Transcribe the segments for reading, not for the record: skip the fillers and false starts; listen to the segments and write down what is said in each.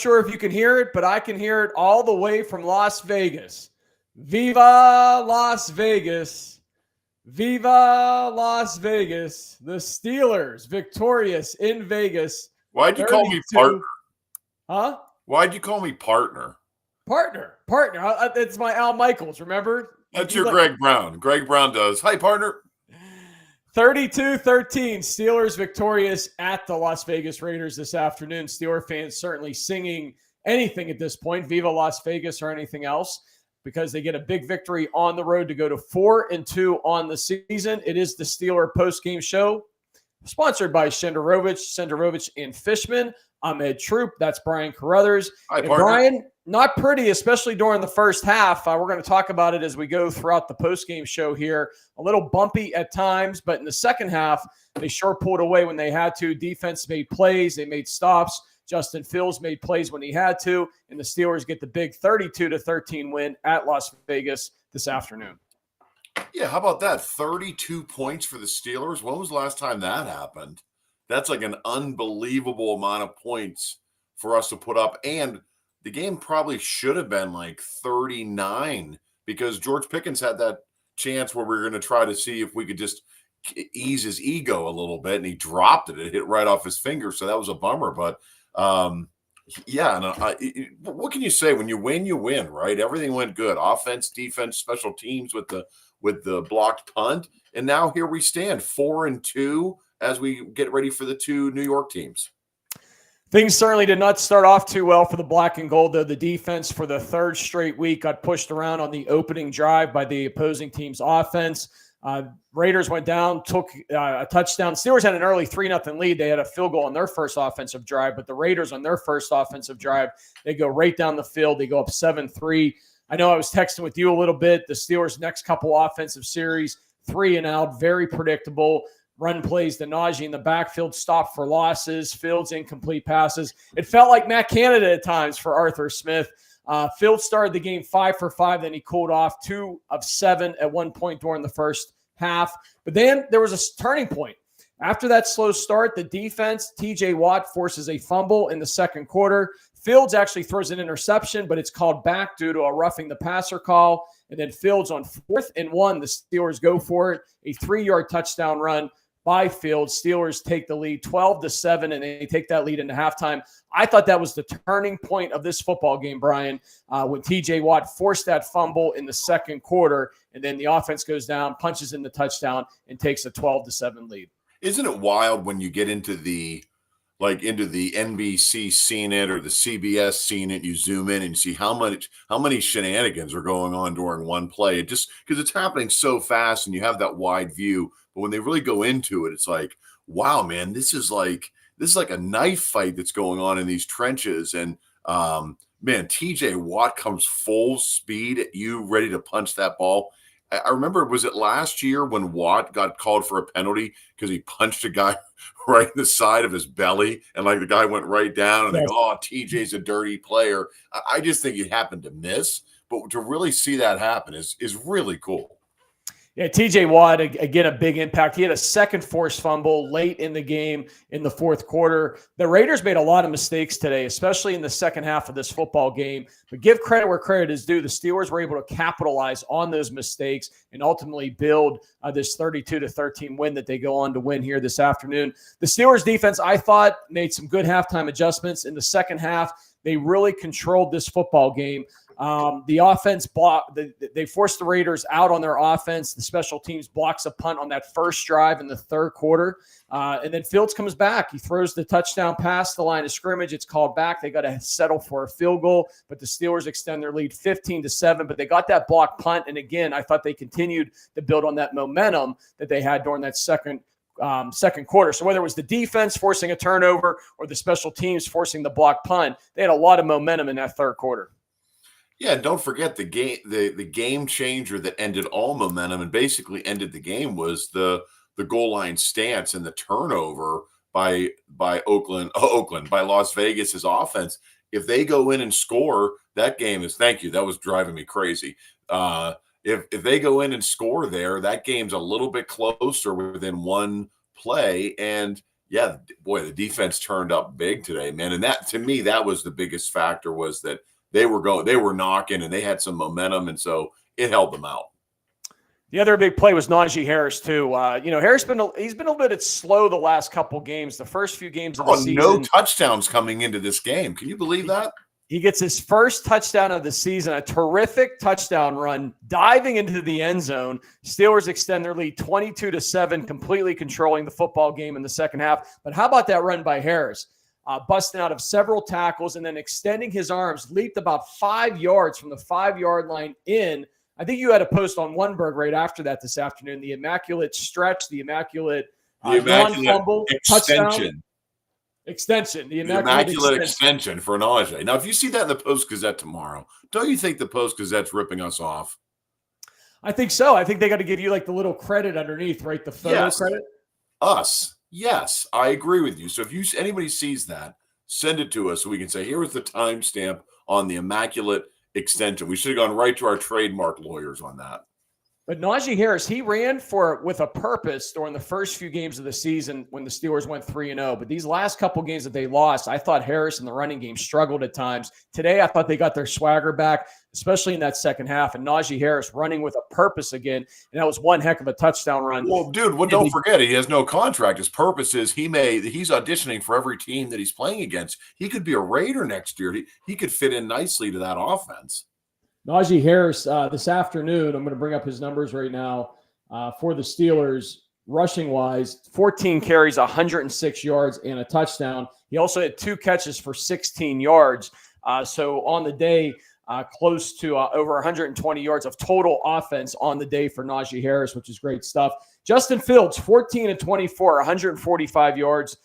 sure if you can hear it, but I can hear it all the way from Las Vegas. Viva Las Vegas. Viva Las Vegas. The Steelers victorious in Vegas. Why'd you call me partner? Huh? Why'd you call me partner? Partner. It's my Al Michaels, remember? That's your Greg Brown. Greg Brown does. Hi, partner. 32-13, Steelers victorious at the Las Vegas Raiders this afternoon. Steeler fans certainly singing anything at this point, Viva Las Vegas or anything else, because they get a big victory on the road to go to 4-2 on the season. It is the Steeler post-game show, sponsored by Shenderovich and Fishman. I'm Ed Troop. That's Brian Carruthers. Hi, and partner. Brian, not pretty, especially during the first half. We're going to talk about it as we go throughout the postgame show here. A little bumpy at times, but in the second half, they sure pulled away when they had to. Defense made plays. They made stops. Justin Fields made plays when he had to, and the Steelers get the big 32-13 win at Las Vegas this afternoon. Yeah, how about that? 32 points for the Steelers. When was the last time that happened? That's like an unbelievable amount of points for us to put up. And the game probably should have been like 39 because George Pickens had that chance where we were going to try to see if we could just ease his ego a little bit, and he dropped it. It hit right off his finger, so that was a bummer. But, yeah, what can you say? When you win, right? Everything went good. Offense, defense, special teams with the blocked punt. And now here we stand, 4-2 as we get ready for the two New York teams. Things certainly did not start off too well for the black and gold, though. The defense for the third straight week got pushed around on the opening drive by the opposing team's offense. Raiders went down, took a touchdown. Steelers had an early 3-0 lead. They had a field goal on their first offensive drive, but the Raiders on their first offensive drive, they go right down the field. They go up 7-3. I know I was texting with you a little bit. The Steelers' next couple offensive series, 3 and out, very predictable. Run plays to Najee in the backfield, stop for losses, Fields incomplete passes. It felt like Matt Canada at times for Arthur Smith. Fields started the game 5 for 5, then he cooled off 2 of 7 at one point during the first half. But then there was a turning point. After that slow start, the defense, TJ Watt forces a fumble in the second quarter. Fields actually throws an interception, but it's called back due to a roughing the passer call. And then Fields on 4th and 1, the Steelers go for it. A 3-yard touchdown run by Fields. Steelers take the lead 12-7, and they take that lead into halftime. I thought that was the turning point of this football game, Brian, when TJ Watt forced that fumble in the second quarter, and then the offense goes down, punches in the touchdown, and takes a 12-7 lead. Isn't it wild when you get into the NBC scene it or the CBS scene it, you zoom in and you see how many shenanigans are going on during one play. It just because it's happening so fast and you have that wide view. But when they really go into it, it's like, wow, man, this is like a knife fight that's going on in these trenches. And man, TJ Watt comes full speed at you, ready to punch that ball. I remember, was it last year when Watt got called for a penalty because he punched a guy right in the side of his belly, and like the guy went right down, and they go, "Oh, TJ's a dirty player." I just think he happened to miss, but to really see that happen is really cool. Yeah, TJ Watt, again, a big impact. He had a second forced fumble late in the game in the fourth quarter. The Raiders made a lot of mistakes today, especially in the second half of this football game. But give credit where credit is due. The Steelers were able to capitalize on those mistakes and ultimately build this 32-13 win that they go on to win here this afternoon. The Steelers defense, I thought, made some good halftime adjustments. In the second half, they really controlled this football game. The offense they forced the Raiders out on their offense. The special teams blocks a punt on that first drive in the third quarter. And then Fields comes back. He throws the touchdown pass the line of scrimmage. It's called back. They got to settle for a field goal, but the Steelers extend their lead 15-7, but they got that blocked punt. And again, I thought they continued to build on that momentum that they had during that second quarter. So whether it was the defense forcing a turnover or the special teams forcing the blocked punt, they had a lot of momentum in that third quarter. Yeah, don't forget the game changer that ended all momentum and basically ended the game was the goal line stance and the turnover by Las Vegas's offense. If they go in and score, that game is thank you. That was driving me crazy. If they go in and score there, that game's a little bit closer within one play. And yeah, boy, the defense turned up big today, man. And that, to me, that was the biggest factor, was that they were knocking, and they had some momentum, and so it held them out. The other big play was Najee Harris too. Harris he's been a little bit slow the last couple games. The first few games of the season, no touchdowns coming into this game. Can you believe that? He gets his first touchdown of the season, a terrific touchdown run, diving into the end zone. Steelers extend their lead 22-7, completely controlling the football game in the second half. But how about that run by Harris? Busting out of several tackles and then extending his arms, leaped about 5 yards from the 5-yard line in. I think you had a post on Oneberg right after that this afternoon. The immaculate stretch, the immaculate non-fumble touchdown. Extension. The immaculate extension for Najee. Now, if you see that in the Post-Gazette tomorrow, don't you think the Post-Gazette's ripping us off? I think so. I think they got to give you like the little credit underneath, right? The photo credit. Us. Yes, I agree with you. So if anybody sees that, send it to us so we can say, here was the timestamp on the immaculate extension. We should have gone right to our trademark lawyers on that. But Najee Harris, he ran with a purpose during the first few games of the season when the Steelers went 3-0. But these last couple games that they lost, I thought Harris in the running game struggled at times. Today, I thought they got their swagger back, especially in that second half. And Najee Harris running with a purpose again. And that was one heck of a touchdown run. Well, dude, don't forget, he has no contract. His purpose is he's auditioning for every team that he's playing against. He could be a Raider next year. He could fit in nicely to that offense. Najee Harris, this afternoon, I'm going to bring up his numbers right now for the Steelers, rushing-wise, 14 carries, 106 yards, and a touchdown. He also had 2 catches for 16 yards. So on the day, close to over 120 yards of total offense on the day for Najee Harris, which is great stuff. Justin Fields, 14-24, 145 yards.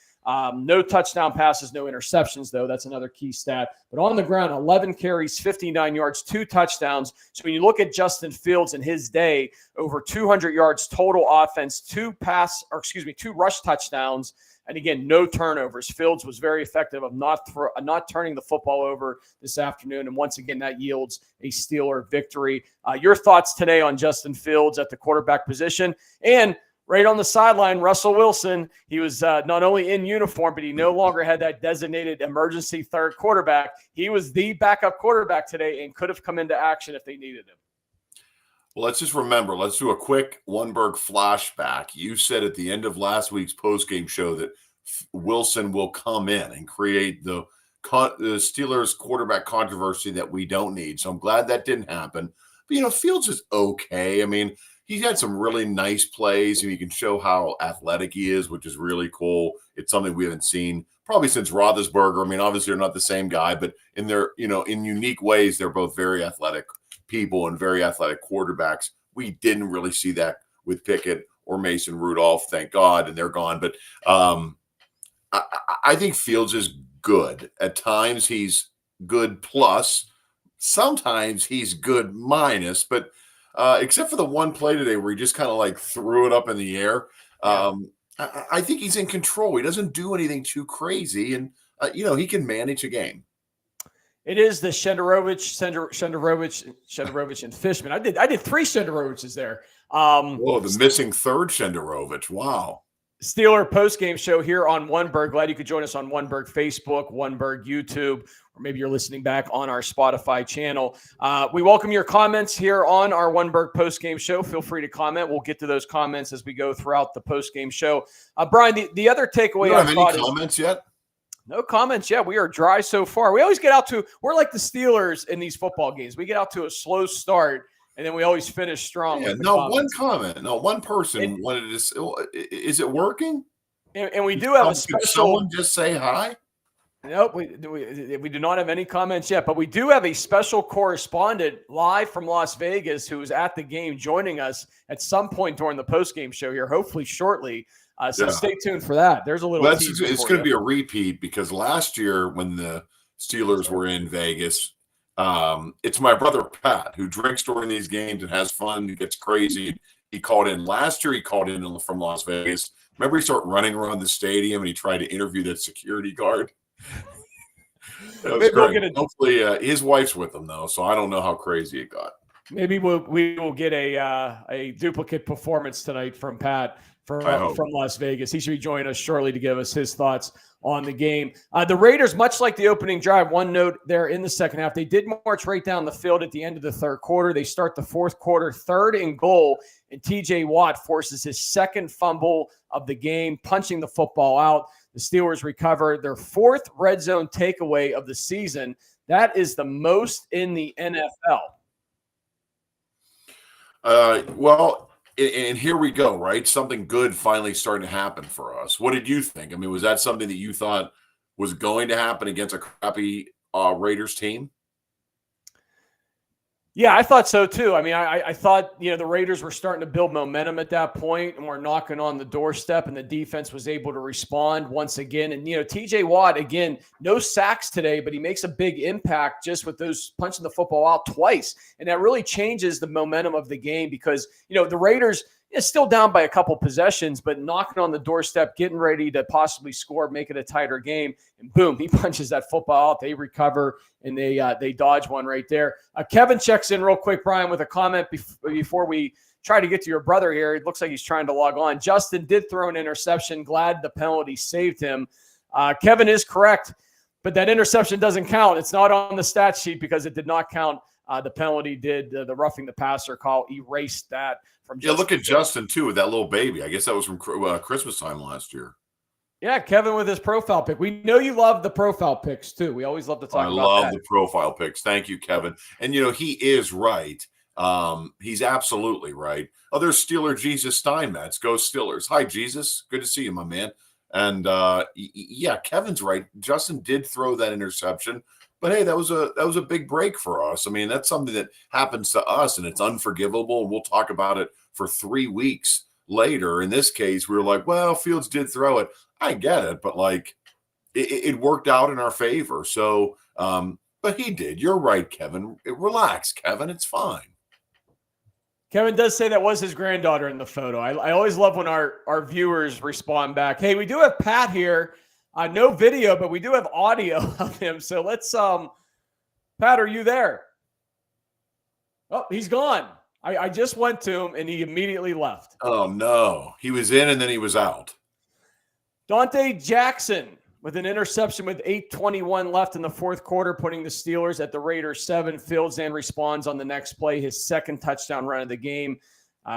No touchdown passes, no interceptions, though. That's another key stat. But on the ground, 11 carries, 59 yards, 2 touchdowns. So when you look at Justin Fields in his day, over 200 yards total offense, 2 rush touchdowns, and again, no turnovers. Fields was very effective of not turning the football over this afternoon. And once again, that yields a Steeler victory. Your thoughts today on Justin Fields at the quarterback position? And right on the sideline, Russell Wilson, he was not only in uniform, but he no longer had that designated emergency third quarterback. He was the backup quarterback today and could have come into action if they needed him. Well, let's just remember, let's do a quick Oneberg flashback. You said at the end of last week's postgame show that Wilson will come in and create the Steelers quarterback controversy that we don't need. So I'm glad that didn't happen. But, Fields is okay. I mean, he's had some really nice plays, and he can show how athletic he is, which is really cool. It's something we haven't seen probably since Roethlisberger. I mean, obviously they're not the same guy, but in their, in unique ways, they're both very athletic people and very athletic quarterbacks. We didn't really see that with Pickett or Mason Rudolph, thank God, and they're gone. But I think Fields is good. At times he's good plus. Sometimes he's good minus, but except for the one play today where he just kind of like threw it up in the air. I think he's in control. He doesn't do anything too crazy, and he can manage a game. It is the Shenderovich, and Fishman. I did 3 Shenderoviches there. The missing third Shenderovich. Wow. Steeler postgame show here on Oneberg. Glad you could join us on Oneberg Facebook, Oneberg YouTube, or maybe you're listening back on our Spotify channel. We welcome your comments here on our Oneberg postgame show. Feel free to comment. We'll get to those comments as we go throughout the postgame show. Brian, the other takeaway I thought is... comments yet? No comments yet. We are dry so far. We always we're like the Steelers in these football games. We get out to a slow start, and then we always finish strong. Yeah, one comment. No, one person wanted to. Is it working? And we do have a special. Could someone just say hi? Nope, we do not have any comments yet, but we do have a special correspondent live from Las Vegas who is at the game joining us at some point during the postgame show here, hopefully shortly. So stay tuned for that. There's a little. It's going to be a repeat because last year when the Steelers were in Vegas, it's my brother Pat who drinks during these games and has fun, gets crazy. He called in last year. He called in from Las Vegas. Remember, he started running around the stadium and he tried to interview that security guard. That was great. Hopefully, his wife's with him though, so I don't know how crazy it got. Maybe we will get a duplicate performance tonight from Pat I hope. from Las Vegas. He should be joining us shortly to give us his thoughts on the game. The Raiders, much like the opening drive, one note there in the second half, they did march right down the field at the end of the third quarter. They start the fourth quarter, 3rd and goal, and TJ Watt forces his second fumble of the game, punching the football out. The Steelers recover their 4th red zone takeaway of the season. That is the most in the NFL. Well, and here we go, right? Something good finally starting to happen for us. What did you think? I mean, was that something that you thought was going to happen against a crappy Raiders team? Yeah, I thought so too. I mean, I thought, the Raiders were starting to build momentum at that point and were knocking on the doorstep, and the defense was able to respond once again. And, TJ Watt, again, no sacks today, but he makes a big impact just with those punching the football out twice. And that really changes the momentum of the game because, the Raiders still down by a couple possessions, but knocking on the doorstep, getting ready to possibly score, make it a tighter game. And boom, he punches that football out. They recover, and they dodge one right there. Kevin checks in real quick, Brian, with a comment before we try to get to your brother here. It looks like he's trying to log on. Justin did throw an interception. Glad the penalty saved him. Kevin is correct, but that interception doesn't count. It's not on the stat sheet because it did not count. The penalty did. The roughing the passer call erased that from Justin. Yeah, look at Justin, too, with that little baby. I guess that was from Christmas time last year. Yeah, Kevin with his profile pic. We know you love the profile pics, too. We always love to talk about that. I love the profile pics. Thank you, Kevin. And, he is right. He's absolutely right. Oh, there's Steeler Jesus Steinmetz. Go Steelers. Hi, Jesus. Good to see you, my man. And, yeah, Kevin's right. Justin did throw that interception. But hey, that was a big break for us. I mean, that's something that happens to us, and it's unforgivable. And we'll talk about it for 3 weeks later. In this case, we were like, well, Fields did throw it. I get it, but it worked out in our favor. So, but he did. You're right, Kevin. Relax, Kevin. It's fine. Kevin does say that was his granddaughter in the photo. I always love when our viewers respond back. Hey, we do have Pat here. No video, but we do have audio of him. So let's, Pat, are you there? Oh, he's gone. I just went to him and he immediately left. Oh, no. He was in and then he was out. Dante Jackson with an interception with 8:21 left in the fourth quarter, putting the Steelers at the Raiders 7. Fields then responds on the next play, his second touchdown run of the game.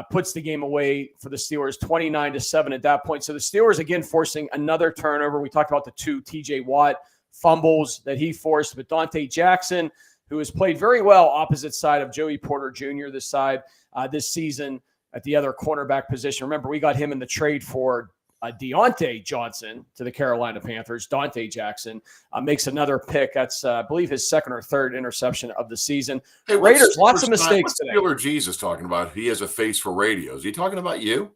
Puts the game away for the Steelers 29-7 at that point. So the Steelers, again, forcing another turnover. We talked about the 2 TJ Watt fumbles that he forced, but Dante Jackson, who has played very well opposite side of Joey Porter Jr. this season at the other cornerback position. Remember, we got him in the trade for Deontay Johnson to the Carolina Panthers. Dante Jackson makes another pick. That's, I believe, his second or third interception of the season. Hey, Raiders, lots of mistakes today. Steeler Jesus talking about he has a face for radio. Is he talking about you?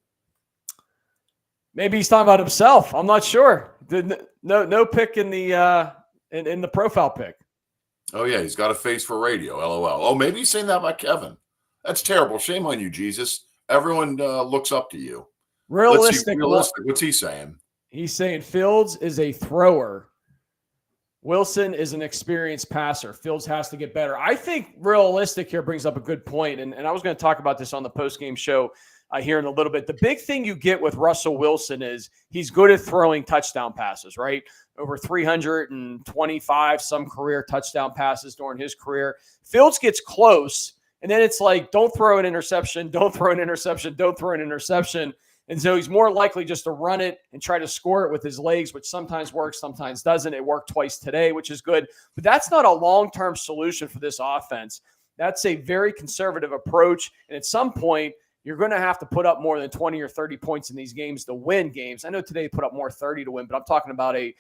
Maybe he's talking about himself. I'm not sure. No pick in the in the profile pic. Oh, yeah, he's got a face for radio. LOL. Oh, maybe he's saying that about Kevin. That's terrible. Shame on you, Jesus. Everyone looks up to you. Realistic. What's he saying? He's saying Fields is a thrower. Wilson is an experienced passer. Fields has to get better. I think realistic here brings up a good point, and I was going to talk about this on the postgame show here in a little bit. The big thing you get with Russell Wilson is he's good at throwing touchdown passes, right? Over 325 some career touchdown passes during his career. Fields gets close, and then it's like, don't throw an interception, don't throw an interception, don't throw an interception. And so he's more likely just to run it and try to score it with his legs, which sometimes works, sometimes doesn't. It worked twice today, which is good. But that's not a long-term solution for this offense. That's a very conservative approach. And at some point, you're going to have to put up more than 20 or 30 points in these games to win games. I know today they put up more 30 to win, but I'm talking about a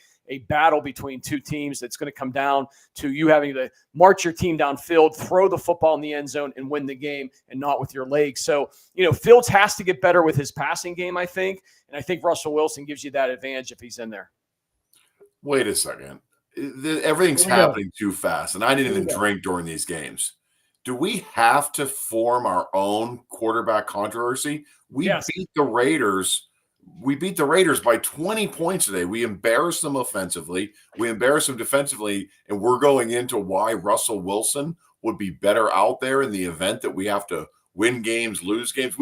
battle between two teams that's going to come down to you having to march your team downfield, throw the football in the end zone, and win the game, and not with your legs. So, Fields has to get better with his passing game, I think, and I think Russell Wilson gives you that advantage if he's in there. Wait a second. Everything's happening too fast, and I didn't even drink during these games. Do we have to form our own quarterback controversy? We beat the Raiders. We beat the Raiders by 20 points today. We embarrassed them offensively. We embarrassed them defensively, and we're going into why Russell Wilson would be better out there in the event that we have to win games, lose games.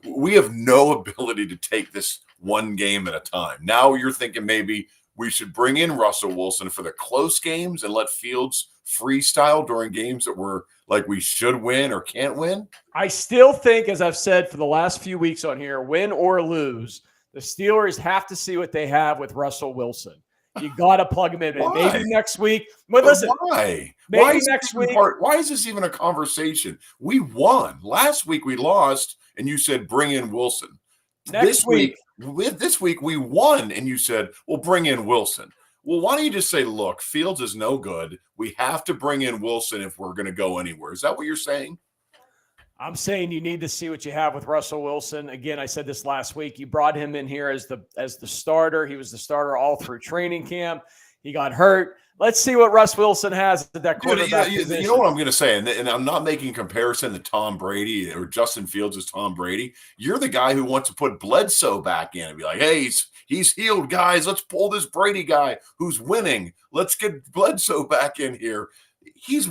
we have no ability to take this one game at a time. Now you're thinking maybe we should bring in Russell Wilson for the close games and let Fields freestyle during games that we're like we should win or can't win. I still think, as I've said for the last few weeks on here, win or lose, the Steelers have to see what they have with Russell Wilson. You got to plug him in. Why? Maybe next week. But listen, why? Maybe why next week. Why is this even a conversation? We won. Last week we lost, and you said bring in Wilson. This week we won, and you said, well, bring in Wilson. Well, why don't you just say, look, Fields is no good. We have to bring in Wilson if we're going to go anywhere. Is that what you're saying? I'm saying you need to see what you have with Russell Wilson. Again, I said this last week. You brought him in here as the starter. He was the starter all through training camp. He got hurt. Let's see what Russ Wilson has at that quarterback position. You know what I'm going to say, and I'm not making a comparison to Tom Brady or Justin Fields as Tom Brady. You're the guy who wants to put Bledsoe back in and be like, hey, he's healed, guys. Let's pull this Brady guy who's winning. Let's get Bledsoe back in here. He's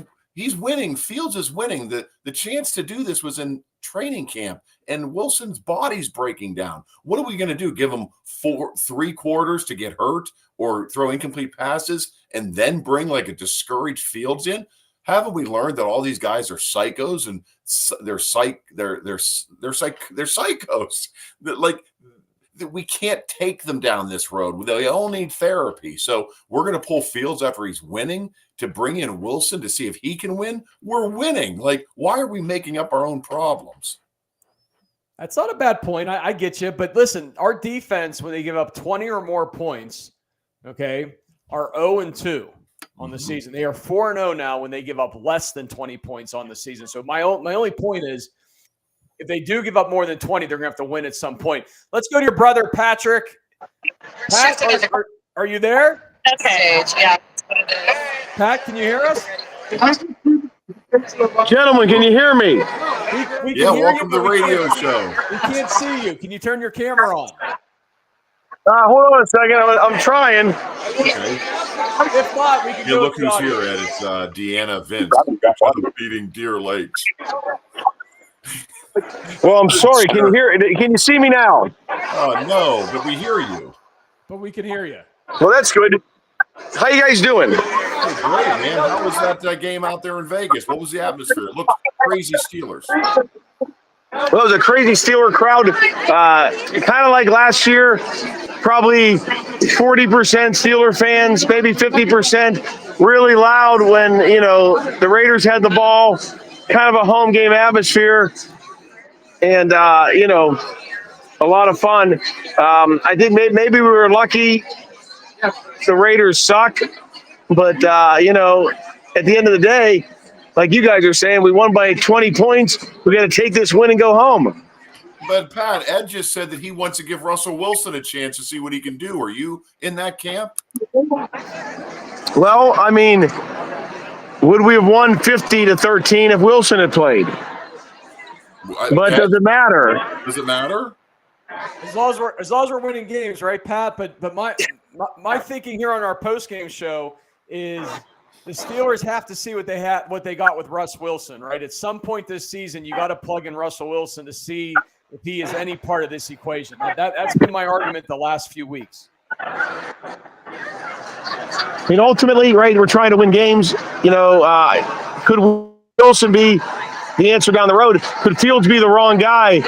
winning. Fields is winning. The chance to do this was in training camp, and Wilson's body's breaking down. What are we going to do? Give him 3 quarters to get hurt or throw incomplete passes and then bring like a discouraged Fields in? Haven't we learned that all these guys are psychos and they're psychos? That we can't take them down this road. They all need therapy. So we're going to pull Fields after he's winning to bring in Wilson to see if he can win. We're winning. Like, why are we making up our own problems? That's not a bad point. I get you. But listen, our defense, when they give up 20 or more points, okay, are 0-2 on the season. They are 4-0 now when they give up less than 20 points on the season. So my only point is, if they do give up more than 20, they're going to have to win at some point. Let's go to your brother, Patrick. Pat, are you there? Okay, yeah. Pat, can you hear us? Gentlemen, can you hear me? We Yeah, can hear welcome you, to the radio show. We can't see you. Can you turn your camera on? Hold on a second. I'm trying. Okay. If not, we can You go look with who's the here, audio. Ed. It's Deanna Vince beating Deer Lakes. Well, I'm sorry. Can you hear? Can you see me now? No, but we hear you. But we can hear you. Well, that's good. How you guys doing? Hey, great, man. How was that game out there in Vegas? What was the atmosphere? It looked crazy Steelers. Well, it was a crazy Steeler crowd. Kind of like last year, probably 40% Steeler fans, maybe 50%. Really loud when, the Raiders had the ball. Kind of a home game atmosphere. And, a lot of fun. I think maybe we were lucky. The Raiders suck. But, at the end of the day, like you guys are saying, we won by 20 points. We got to take this win and go home. But, Pat, Ed just said that he wants to give Russell Wilson a chance to see what he can do. Are you in that camp? Well, I mean, would we have won 50-13 if Wilson had played? But does it matter? Does it matter? As long as we're winning games, right, Pat? But my thinking here on our post-game show is the Steelers have to see what they got with Russ Wilson, right? At some point this season, you got to plug in Russell Wilson to see if he is any part of this equation. That's been my argument the last few weeks. I mean, ultimately, right, we're trying to win games. Could Wilson be the answer down the road? Could Fields be the wrong guy,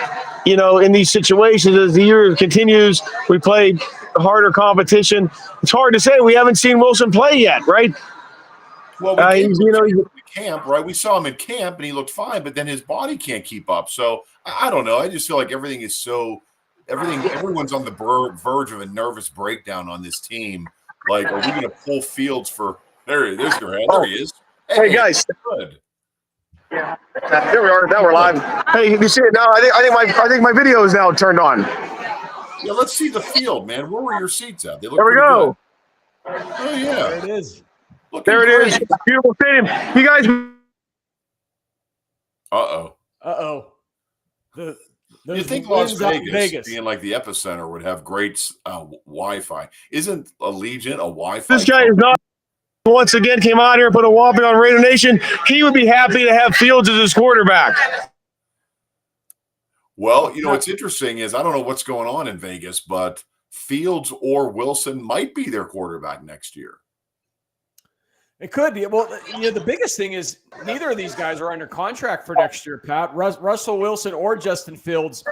in these situations as the year continues? We play harder competition. It's hard to say. We haven't seen Wilson play yet, right? Well, in camp, right? We saw him in camp, and he looked fine, but then his body can't keep up. So I don't know. I just feel like everyone's on the verge of a nervous breakdown on this team. Like, are we going to pull Fields for? There he is. There he is. Hey guys. Good. Yeah. There we are. Now we're live. Hey, you see it now? I think my video is now turned on. Yeah, let's see the field, man. Where were your seats at? They look there we go. Good. Oh yeah, there it is. There it is. Beautiful stadium. You guys. You think Las Vegas, being like the epicenter, would have great Wi-Fi? Isn't Allegiant a Wi-Fi? This guy is not. Once again, came out here and put a whopping on Raider Nation. He would be happy to have Fields as his quarterback. Well, what's interesting is I don't know what's going on in Vegas, but Fields or Wilson might be their quarterback next year. It could be. Well, the biggest thing is neither of these guys are under contract for next year, Pat. Russell Wilson or Justin Fields,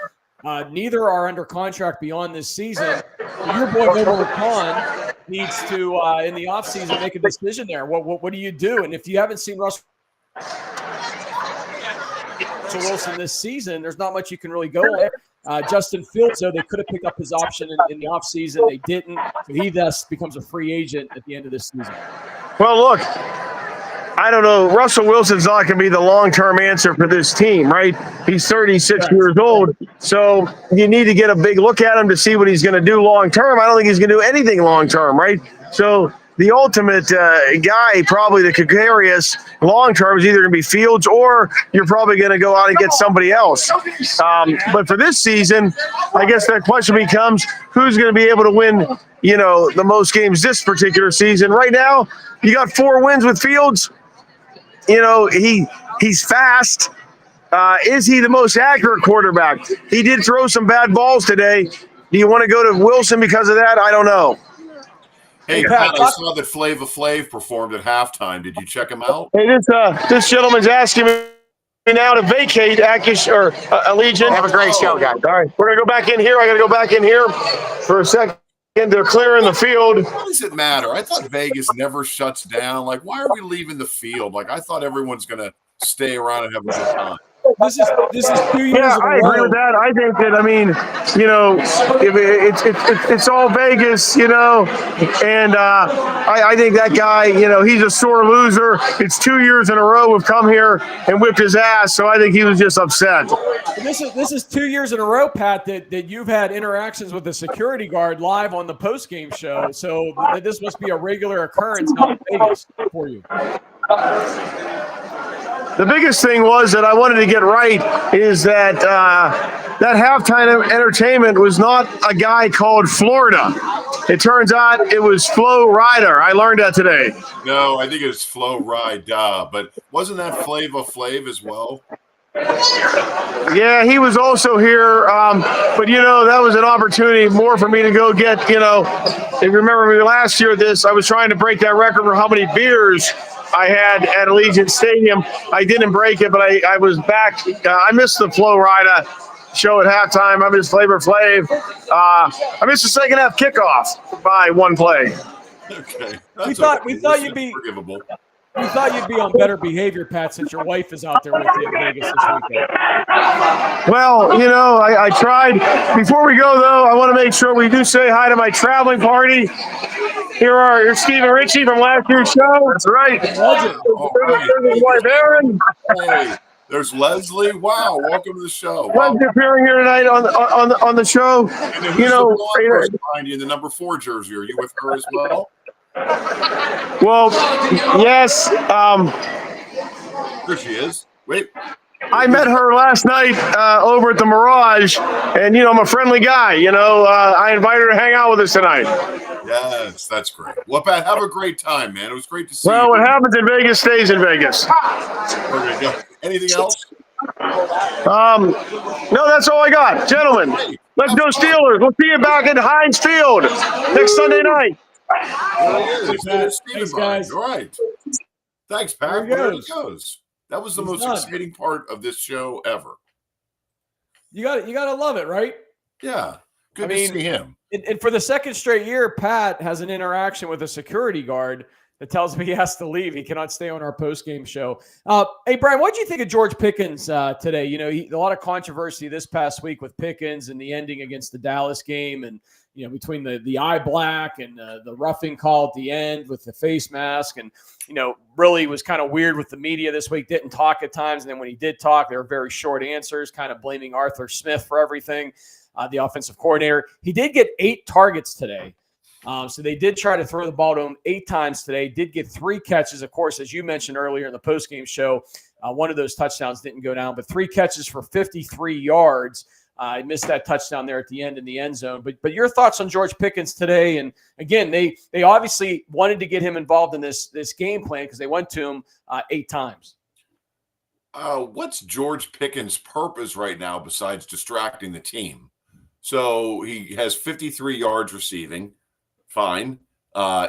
neither are under contract beyond this season. Your boy, Mo Khan, needs to, in the offseason, make a decision there. What do you do? And if you haven't seen Russell Wilson this season, there's not much you can really go on. Justin Fields, though, they could have picked up his option in the offseason. They didn't. So he thus becomes a free agent at the end of this season. Well, look, I don't know. Russell Wilson's not going to be the long-term answer for this team, right? He's 36 years old, so you need to get a big look at him to see what he's going to do long-term. I don't think he's going to do anything long-term, right? So the ultimate guy probably that could carry us long-term is either going to be Fields or you're probably going to go out and get somebody else. But for this season, I guess that question becomes who's going to be able to win, the most games this particular season. Right now, you got 4 wins with Fields. He's fast. Is he the most accurate quarterback? He did throw some bad balls today. Do you want to go to Wilson because of that? I don't know. Hey, Pat, I saw that Flava Flav performed at halftime. Did you check him out? Hey, this gentleman's asking me now to vacate Allegiant. Have a great show, guys. All right, we're going to go back in here. I got to go back in here for a second. They're clearing the field. Why does it matter? I thought Vegas never shuts down. Like, why are we leaving the field? Like, I thought everyone's going to stay around and have a good time. This is 2 years. Yeah, I agree with that. I think that, it's all Vegas, and I think that guy, he's a sore loser. It's 2 years in a row we've come here and whipped his ass, so I think he was just upset. This is 2 years in a row, Pat, that you've had interactions with the security guard live on the postgame show, so this must be a regular occurrence out in Vegas for you. The biggest thing was that I wanted to get right is that that halftime entertainment was not a guy called Florida. It turns out it was Flo Rida. I learned that today. No, I think it was Flo Rida, but wasn't that Flava Flav as well? Yeah, he was also here, but that was an opportunity more for me to go get, if you remember me last year I was trying to break that record for how many beers I had at Allegiant Stadium. I didn't break it, but I was back. I missed the Flo Rida show at halftime. I missed Flava Flav. I missed the second half kickoff by one play. Okay. We thought you'd be forgivable. We thought you'd be on better behavior, Pat, since your wife is out there with you in Vegas this weekend. Well, I tried. Before we go, though, I want to make sure we do say hi to my traveling party. Here's Steve and Richie from last year's show. That's right. There's wife Aaron. Hey, there's Leslie. Wow, welcome to the show. Leslie's appearing here tonight on the show. And then who's the person behind you in the number 4 jersey? Are you with her as well? Well, yes. There she is. Wait. I met her last night over at the Mirage, and I'm a friendly guy. I invited her to hang out with us tonight. Yes, that's great. Well, Pat, have a great time, man. It was great to see you. Well, what happens in Vegas stays in Vegas. There you go. Anything else? No, that's all I got, gentlemen. Let's go Steelers. We'll see you back at Heinz Field next Sunday night. Thanks, guys. All right. Thanks, Pat. There it goes. That was the most exciting part of this show ever. You got to love it, right? Yeah. Good to see him. And for the second straight year, Pat has an interaction with a security guard that tells me he has to leave. He cannot stay on our post-game show. Hey, Brian, what did you think of George Pickens today? A lot of controversy this past week with Pickens and the ending against the Dallas game, and between the eye black and the roughing call at the end with the face mask, and really was kind of weird with the media this week. Didn't talk at times, and then when he did talk, there were very short answers, kind of blaming Arthur Smith for everything. The offensive coordinator. He did get 8 targets today. So they did try to throw the ball to him 8 times today. Did get 3 catches, of course, as you mentioned earlier in the postgame show. One of those touchdowns didn't go down, but 3 catches for 53 yards. I missed that touchdown there at the end in the end zone. But your thoughts on George Pickens today? And again, they obviously wanted to get him involved in this game plan because they went to him 8 times. what's George Pickens' purpose right now besides distracting the team? So he has 53 yards receiving. Fine.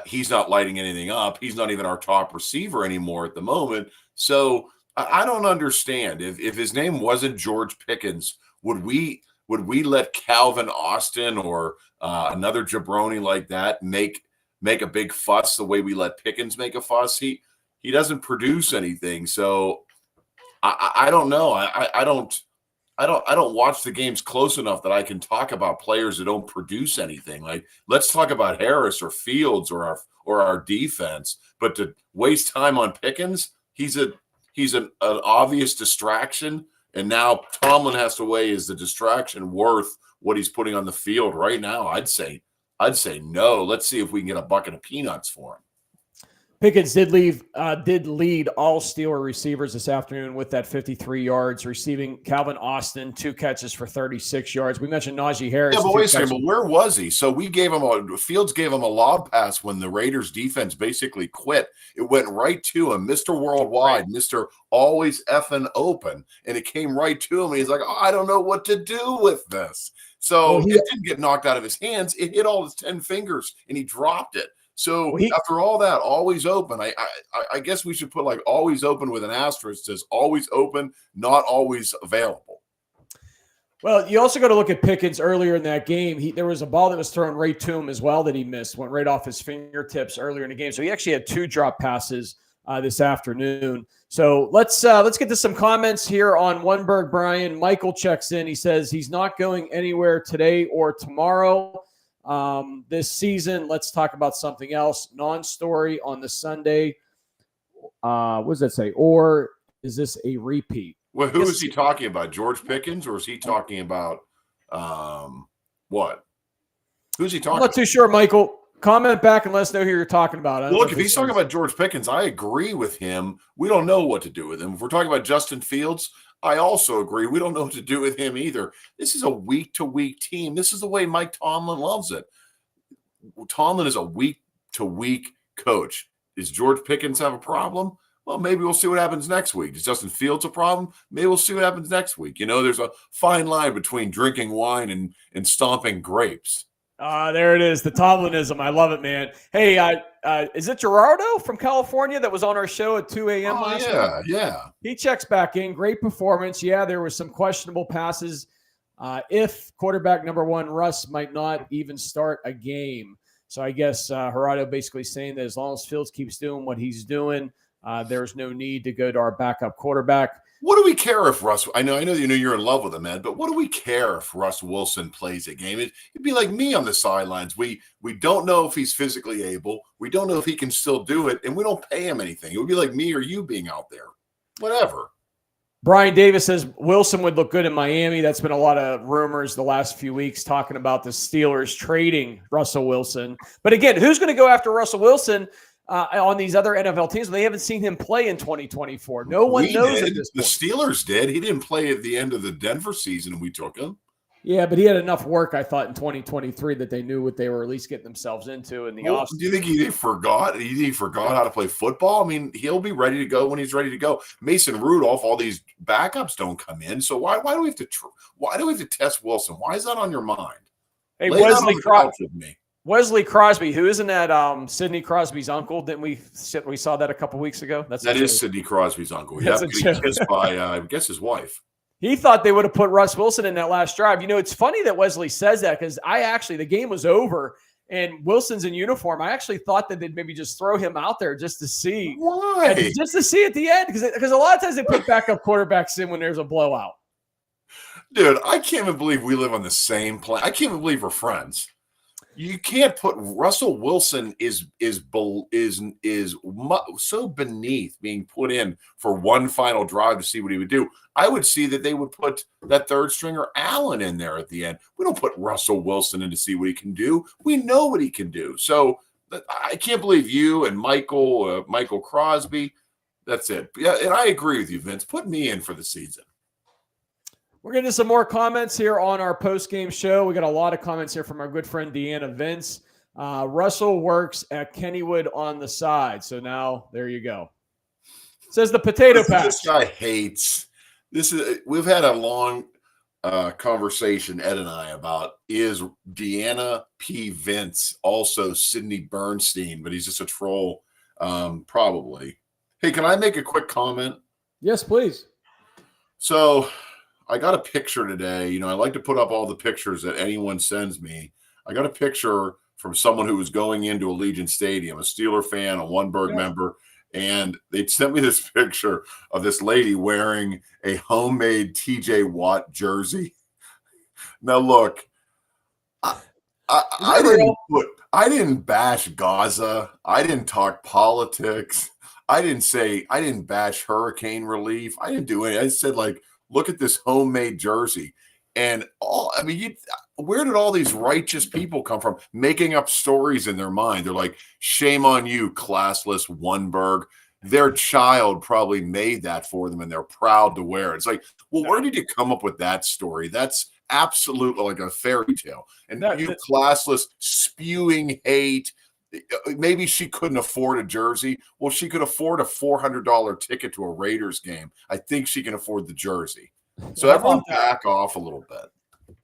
He's not lighting anything up. He's not even our top receiver anymore at the moment. So I don't understand. If his name wasn't George Pickens, would we let Calvin Austin or another jabroni like that make a big fuss the way we let Pickens make a fuss? He doesn't produce anything. So I don't know. I don't watch the games close enough that I can talk about players that don't produce anything. Like, let's talk about Harris or Fields or our defense. But to waste time on Pickens, he's an obvious distraction. And now Tomlin has to weigh, is the distraction worth what he's putting on the field right now? I'd say no. Let's see if we can get a bucket of peanuts for him. Pickens did lead all Steeler receivers this afternoon with that 53 yards, receiving Calvin Austin 2 catches for 36 yards. We mentioned Najee Harris. Yeah, but wait a second. But where was he? So Fields gave him a lob pass when the Raiders defense basically quit. It went right to him, Mr. Worldwide, right. Mr. Always effing open, and it came right to him. And he's like, I don't know what to do with this. So it didn't get knocked out of his hands. It hit all his 10 fingers, and he dropped it. So after all that, always open. I guess we should put like always open with an asterisk. Says always open, not always available. Well, you also got to look at Pickens earlier in that game. There was a ball that was thrown right to him as well that he missed, went right off his fingertips earlier in the game. So he actually had 2 drop passes this afternoon. So let's get to some comments here on Oneberg Brian. Michael checks in. He says he's not going anywhere today or tomorrow. This season, let's talk about something else. Non-story on the Sunday. What does that say? Or is this a repeat? Well, who is he talking about? George Pickens, or is he talking about what? Who's he talking about? I'm not too sure, Michael. Comment back and let us know who you're talking about. Look, if he's talking about George Pickens, I agree with him. We don't know what to do with him. If we're talking about Justin Fields, I also agree. We don't know what to do with him either. This is a week-to-week team. This is the way Mike Tomlin loves it. Tomlin is a week-to-week coach. Does George Pickens have a problem? Well, maybe we'll see what happens next week. Does Justin Fields a problem? Maybe we'll see what happens next week. You know, there's a fine line between drinking wine and stomping grapes. There it is, the Tomlinism. I love it, man. Hey, is it Gerardo from California that was on our show at 2 a.m. last night? Yeah. He checks back in. Great performance. Yeah, there were some questionable passes. If quarterback number 1, Russ, might not even start a game. So I guess Gerardo basically saying that as long as Fields keeps doing what he's doing, there's no need to go to our backup quarterback. What do we care if Russ? I know you're in love with him, Ed, but what do we care if Russ Wilson plays a game? It'd be like me on the sidelines. We don't know if he's physically able. We don't know if he can still do it, and we don't pay him anything. It would be like me or you being out there. Whatever. Brian Davis says Wilson would look good in Miami. That's been a lot of rumors the last few weeks talking about the Steelers trading Russell Wilson. But again, who's going to go after Russell Wilson on these other NFL teams? They haven't seen him play in 2024. No one knows at this point. The Steelers did. He didn't play at the end of the Denver season, and we took him. Yeah, but he had enough work, I thought, in 2023 that they knew what they were at least getting themselves into in the offseason. Do you think he forgot? He forgot how to play football? I mean, he'll be ready to go when he's ready to go. Mason Rudolph, all these backups don't come in. So why do we have to test Wilson? Why is that on your mind? Hey, Wesley Crosby, who isn't that Sidney Crosby's uncle? Didn't we saw that a couple weeks ago? That is Sidney Crosby's uncle. He got kissed by, I guess, his wife. He thought they would have put Russ Wilson in that last drive. You know, it's funny that Wesley says that because the game was over and Wilson's in uniform. I actually thought that they'd maybe just throw him out there just to see. Why? Just to see at the end because a lot of times they put backup quarterbacks in when there's a blowout. Dude, I can't even believe we live on the same planet. I can't even believe we're friends. You can't put Russell Wilson is so beneath being put in for one final drive to see what he would do. I would see that they would put that third stringer Allen in there at the end. We don't put Russell Wilson in to see what he can do. We know what he can do. So I can't believe you and Michael Crosby. That's it. Yeah, and I agree with you, Vince. Put me in for the season. We're getting to some more comments here on our post-game show. We got a lot of comments here from our good friend Deanna Vince. Russell works at Kennywood on the side. So now there you go. Says the potato Listen, patch. this guy hates. We've had a long conversation, Ed and I, about is Deanna P. Vince also Sydney Bernstein, but he's just a troll, probably. Hey, can I make a quick comment? Yes, please. So I got a picture today. You know, I like to put up all the pictures that anyone sends me. I got a picture from someone who was going into Allegiant Stadium, a Steeler fan, a One-Berg member, and they sent me this picture of this lady wearing a homemade TJ Watt jersey. Now, look, I didn't bash Gaza. I didn't talk politics. I didn't bash hurricane relief. I didn't do anything. I said, like, look at this homemade jersey. And where did all these righteous people come from making up stories in their mind? They're like, shame on you, classless One-Berg. Their child probably made that for them and they're proud to wear it. It's like, well, where did you come up with that story? That's absolutely like a fairy tale. And you classless spewing hate. Maybe she couldn't afford a jersey. Well, she could afford a $400 ticket to a Raiders game. I think she can afford the jersey. So everyone back off a little bit.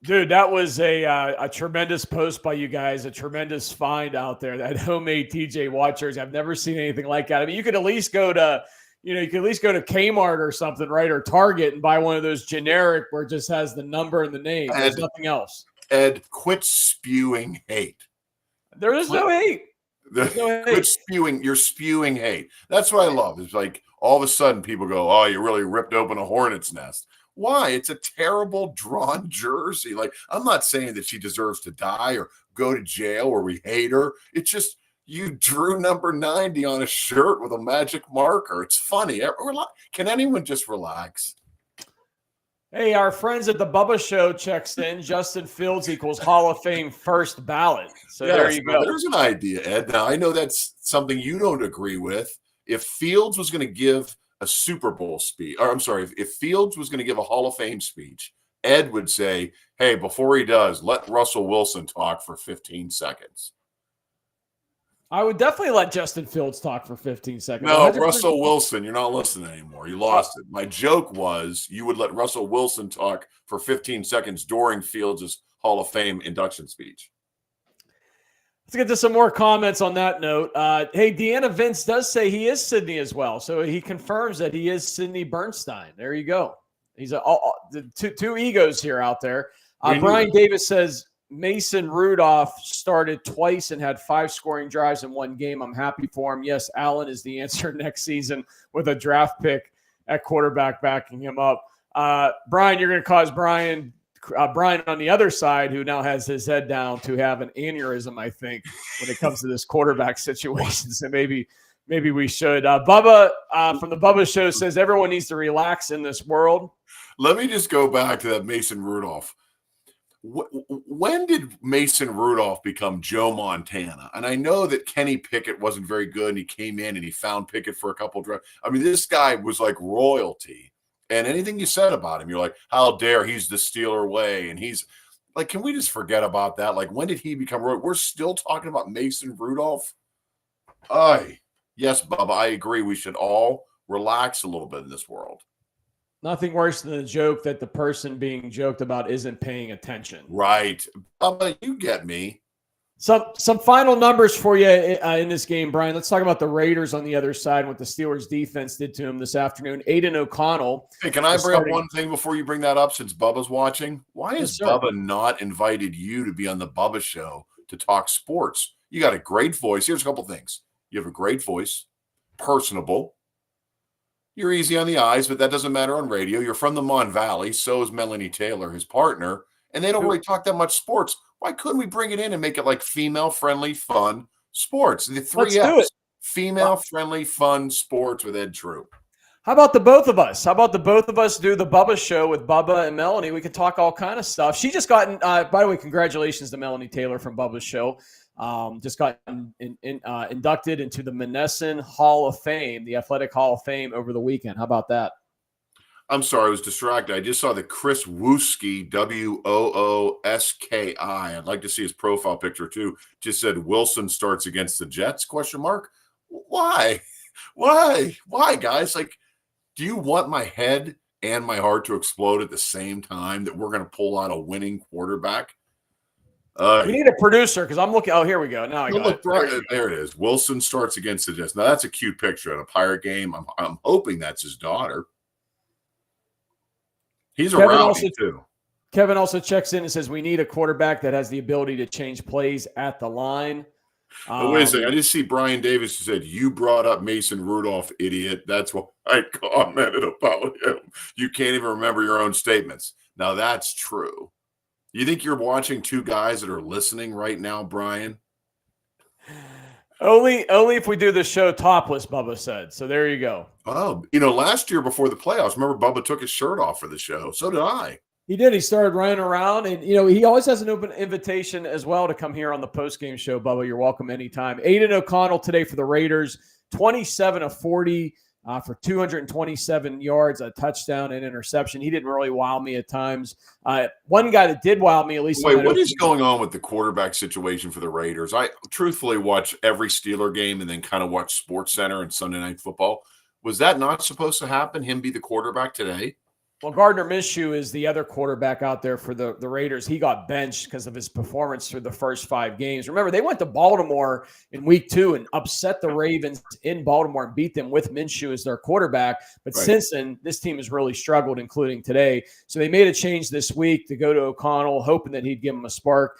Dude, that was a tremendous post by you guys, a tremendous find out there. That homemade TJ Watt jersey. I've never seen anything like that. I mean, you could at least go to, Kmart or something, right? Or Target and buy one of those generic where it just has the number and the name. There's nothing else. Ed, quit spewing hate. There is no hate. Quit spewing. You're spewing hate. That's what I love. It's like all of a sudden people go, oh, you really ripped open a hornet's nest. Why? It's a terrible drawn jersey. Like, I'm not saying that she deserves to die or go to jail or we hate her. It's just you drew number 90 on a shirt with a magic marker. It's funny. Can anyone just relax? Hey, our friends at the Bubba Show checks in. Justin Fields equals Hall of Fame first ballot. So there you go. There's an idea, Ed. Now, I know that's something you don't agree with. If Fields was going to give a Super Bowl speech, or I'm sorry, if Fields was going to give a Hall of Fame speech, Ed would say, hey, before he does, let Russell Wilson talk for 15 seconds. I would definitely let Justin Fields talk for 15 seconds. No, 100%. Russell Wilson, you're not listening anymore. You lost it. My joke was you would let Russell Wilson talk for 15 seconds during Fields' Hall of Fame induction speech. Let's get to some more comments on that note. Hey, Deanna Vince does say he is Sydney as well. So he confirms that he is Sydney Bernstein. There you go. He's two egos here out there. Brian Davis says Mason Rudolph started twice and had 5 scoring drives in one game. I'm happy for him. Yes, Allen is the answer next season with a draft pick at quarterback backing him up. Brian, you're going to cause Brian on the other side, who now has his head down, to have an aneurysm, I think, when it comes to this quarterback situation. So maybe we should. Bubba from the Bubba Show says everyone needs to relax in this world. Let me just go back to that Mason Rudolph. When did Mason Rudolph become Joe Montana? And I know that Kenny Pickett wasn't very good, and he came in and he found Pickett for a couple of drives. I mean, this guy was like royalty. And anything you said about him, you're like, how dare he's the Steeler way. And he's like, can we just forget about that? Like, when did he become royal? We're still talking about Mason Rudolph. Yes, Bubba, I agree. We should all relax a little bit in this world. Nothing worse than a joke that the person being joked about isn't paying attention. Right. Bubba, you get me. Some final numbers for you in this game, Brian. Let's talk about the Raiders on the other side, what the Steelers defense did to him this afternoon. Aiden O'Connell. Hey, can I bring up one thing before you bring that up, since Bubba's watching? Why has Bubba not invited you to be on the Bubba Show to talk sports? You got a great voice. Here's a couple things. You have a great voice, personable. You're easy on the eyes, but that doesn't matter on radio. You're from the Mon Valley. So is Melanie Taylor, his partner. And they don't really talk that much sports. Why couldn't we bring it in and make it like female-friendly, fun sports? The 3 F's. Female-friendly, fun sports with Ed Troop. How about the both of us? How about the both of us do the Bubba Show with Bubba and Melanie? We can talk all kind of stuff. She just got, by the way, congratulations to Melanie Taylor from Bubba's Show. Just got inducted into the Menneson Hall of Fame, the Athletic Hall of Fame, over the weekend. How about that? I'm sorry, I was distracted. I just saw the Chris Wooski, Wooski. I'd like to see his profile picture too. Just said Wilson starts against the Jets, ? Why? Why, guys? Like, do you want my head and my heart to explode at the same time that we're going to pull out a winning quarterback? We need a producer because I'm looking. Oh, here we go. Now I got it. There it is. Wilson starts against the Jets. Now that's a cute picture at a Pirate game. I'm hoping that's his daughter. He's a rowdy too. Kevin also checks in and says we need a quarterback that has the ability to change plays at the line. Wait a second. I just see Brian Davis who said, "You brought up Mason Rudolph, idiot." That's what I commented about him. You can't even remember your own statements. Now that's true. You think you're watching two guys that are listening right now, Brian? Only if we do the show topless, Bubba said. So there you go. Oh, last year before the playoffs, remember Bubba took his shirt off for the show. So did I. He did. He started running around, and he always has an open invitation as well to come here on the postgame show. Bubba, you're welcome anytime. Aiden O'Connell today for the Raiders, 27 of 40 for 227 yards, a touchdown, and interception. He didn't really wow me at times. One guy that did wow me, at least. Wait, what is going on with the quarterback situation for the Raiders? I truthfully watch every Steeler game and then kind of watch Sports Center and Sunday Night Football. Was that not supposed to happen? Him be the quarterback today? Well, Gardner Minshew is the other quarterback out there for the Raiders. He got benched because of his performance through the first 5 games. Remember, they went to Baltimore in week 2 and upset the Ravens in Baltimore and beat them with Minshew as their quarterback. But since then, this team has really struggled, including today. So they made a change this week to go to O'Connell, hoping that he'd give him a spark.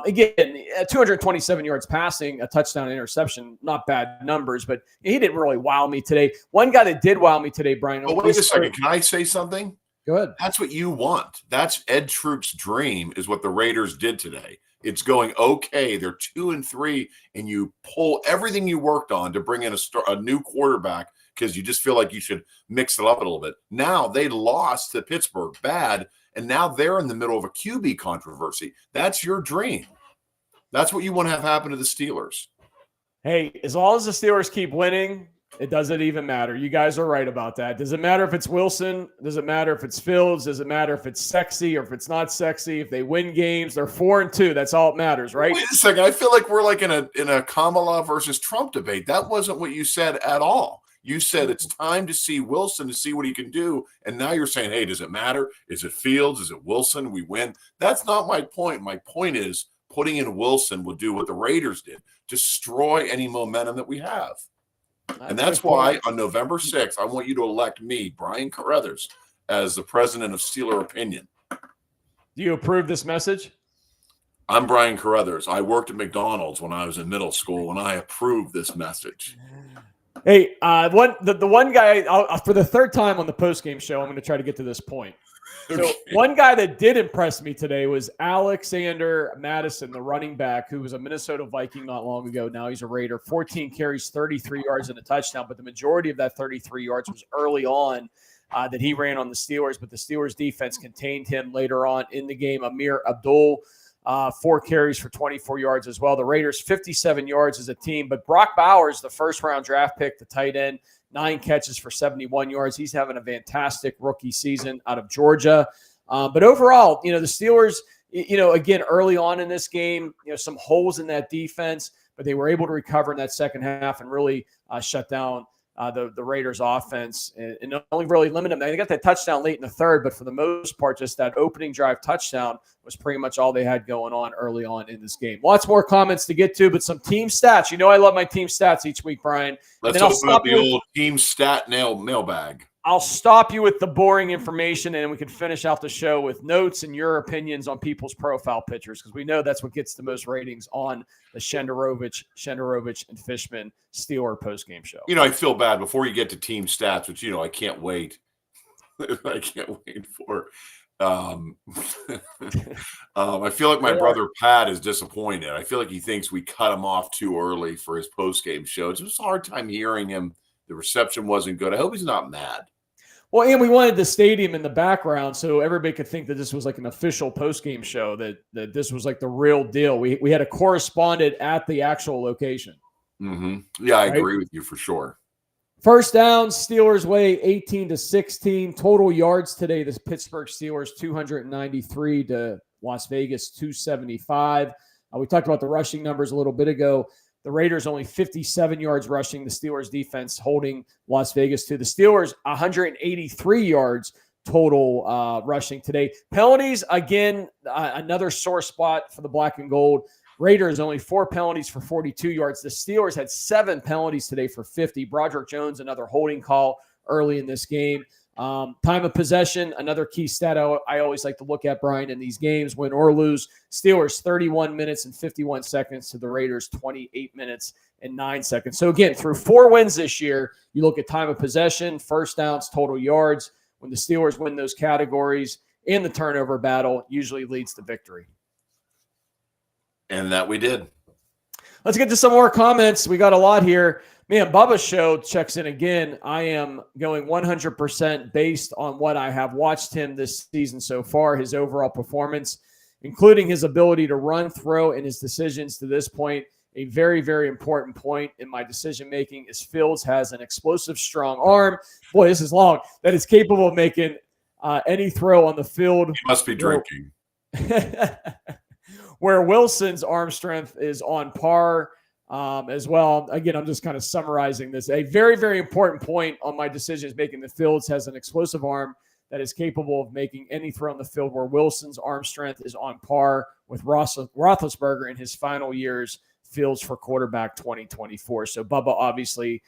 Again, 227 yards passing, a touchdown, interception, not bad numbers, but he didn't really wow me today. One guy that did wow me today, Brian. Oh, wait a second. Can I say something? Go ahead. That's what you want. That's Ed Troop's dream is what the Raiders did today. It's going, okay, they're 2-3, and you pull everything you worked on to bring in a new quarterback because you just feel like you should mix it up a little bit. Now they lost to Pittsburgh bad, and now they're in the middle of a QB controversy. That's your dream. That's what you want to have happen to the Steelers. Hey, as long as the Steelers keep winning, it doesn't even matter. You guys are right about that. Does it matter if it's Wilson? Does it matter if it's Fields? Does it matter if it's sexy or if it's not sexy? If they win games, they're 4-2. That's all that matters, right? Wait a second. I feel like we're like in a Kamala versus Trump debate. That wasn't what you said at all. You said it's time to see Wilson to see what he can do. And now you're saying, hey, does it matter? Is it Fields? Is it Wilson? We win. That's not my point. My point is putting in Wilson will do what the Raiders did, destroy any momentum that we have. And that's why on November 6th, I want you to elect me, Brian Carruthers, as the president of Steeler Opinion. Do you approve this message? I'm Brian Carruthers. I worked at McDonald's when I was in middle school, and I approve this message. Hey, the one guy, for the third time on the postgame show, I'm going to try to get to this point. So one guy that did impress me today was Alexander Madison, the running back, who was a Minnesota Viking not long ago. Now he's a Raider. 14 carries, 33 yards, and a touchdown. But the majority of that 33 yards was early on that he ran on the Steelers. But the Steelers defense contained him later on in the game. Amir Abdul, 4 carries for 24 yards as well. The Raiders, 57 yards as a team. But Brock Bowers, the first-round draft pick, the tight end, 9 catches for 71 yards. He's having a fantastic rookie season out of Georgia. But overall, the Steelers, again, early on in this game, some holes in that defense, but they were able to recover in that second half and really shut down the Raiders offense and only really limit them. They got that touchdown late in the third, but for the most part, just that opening drive touchdown was pretty much all they had going on early on in this game. Lots more comments to get to, but some team stats. I love my team stats each week, Brian. Let's open up the old team stat mailbag. I'll stop you with the boring information, and we can finish out the show with notes and your opinions on people's profile pictures, because we know that's what gets the most ratings on the Shenderovich and Fishman Steeler postgame show. I feel bad before you get to team stats, which, I can't wait. I can't wait for. I feel like my brother Pat is disappointed. I feel like he thinks we cut him off too early for his postgame show. It's just a hard time hearing him. The reception wasn't good. I hope he's not mad. Well, and we wanted the stadium in the background so everybody could think that this was like an official postgame show, that this was like the real deal. We had a correspondent at the actual location. Mm-hmm. Yeah, I agree with you for sure. First down, Steelers way 18-16. Total yards today, the Pittsburgh Steelers 293 to Las Vegas 275. We talked about the rushing numbers a little bit ago. The Raiders only 57 yards rushing. The Steelers defense holding Las Vegas to the Steelers 183 yards total rushing today. Penalties, again, another sore spot for the black and gold. Raiders only 4 penalties for 42 yards. The Steelers had 7 penalties today for 50. Broderick Jones, another holding call early in this game. Time of possession, another key stat I always like to look at, Brian, in these games, win or lose. Steelers 31 minutes and 51 seconds to the Raiders 28 minutes and 9 seconds. So again, through 4 wins this year, you look at time of possession, first downs, total yards. When the Steelers win those categories in the turnover battle, usually leads to victory. And that we did. Let's get to some more comments. We got a lot here. Man, Bubba's show checks in again. I am going 100% based on what I have watched him this season so far, his overall performance, including his ability to run, throw, and his decisions to this point. A very, very important point in my decision-making is Fields has an explosive, strong arm. Boy, this is long. That is capable of making any throw on the field. He must be drinking. Where Wilson's arm strength is on par as well. Again, I'm just kind of summarizing this. A very, very important point on my decisions making. The Fields has an explosive arm that is capable of making any throw on the field, where Wilson's arm strength is on par with Roethlisberger in his final years. Fields for quarterback 2024. So Bubba obviously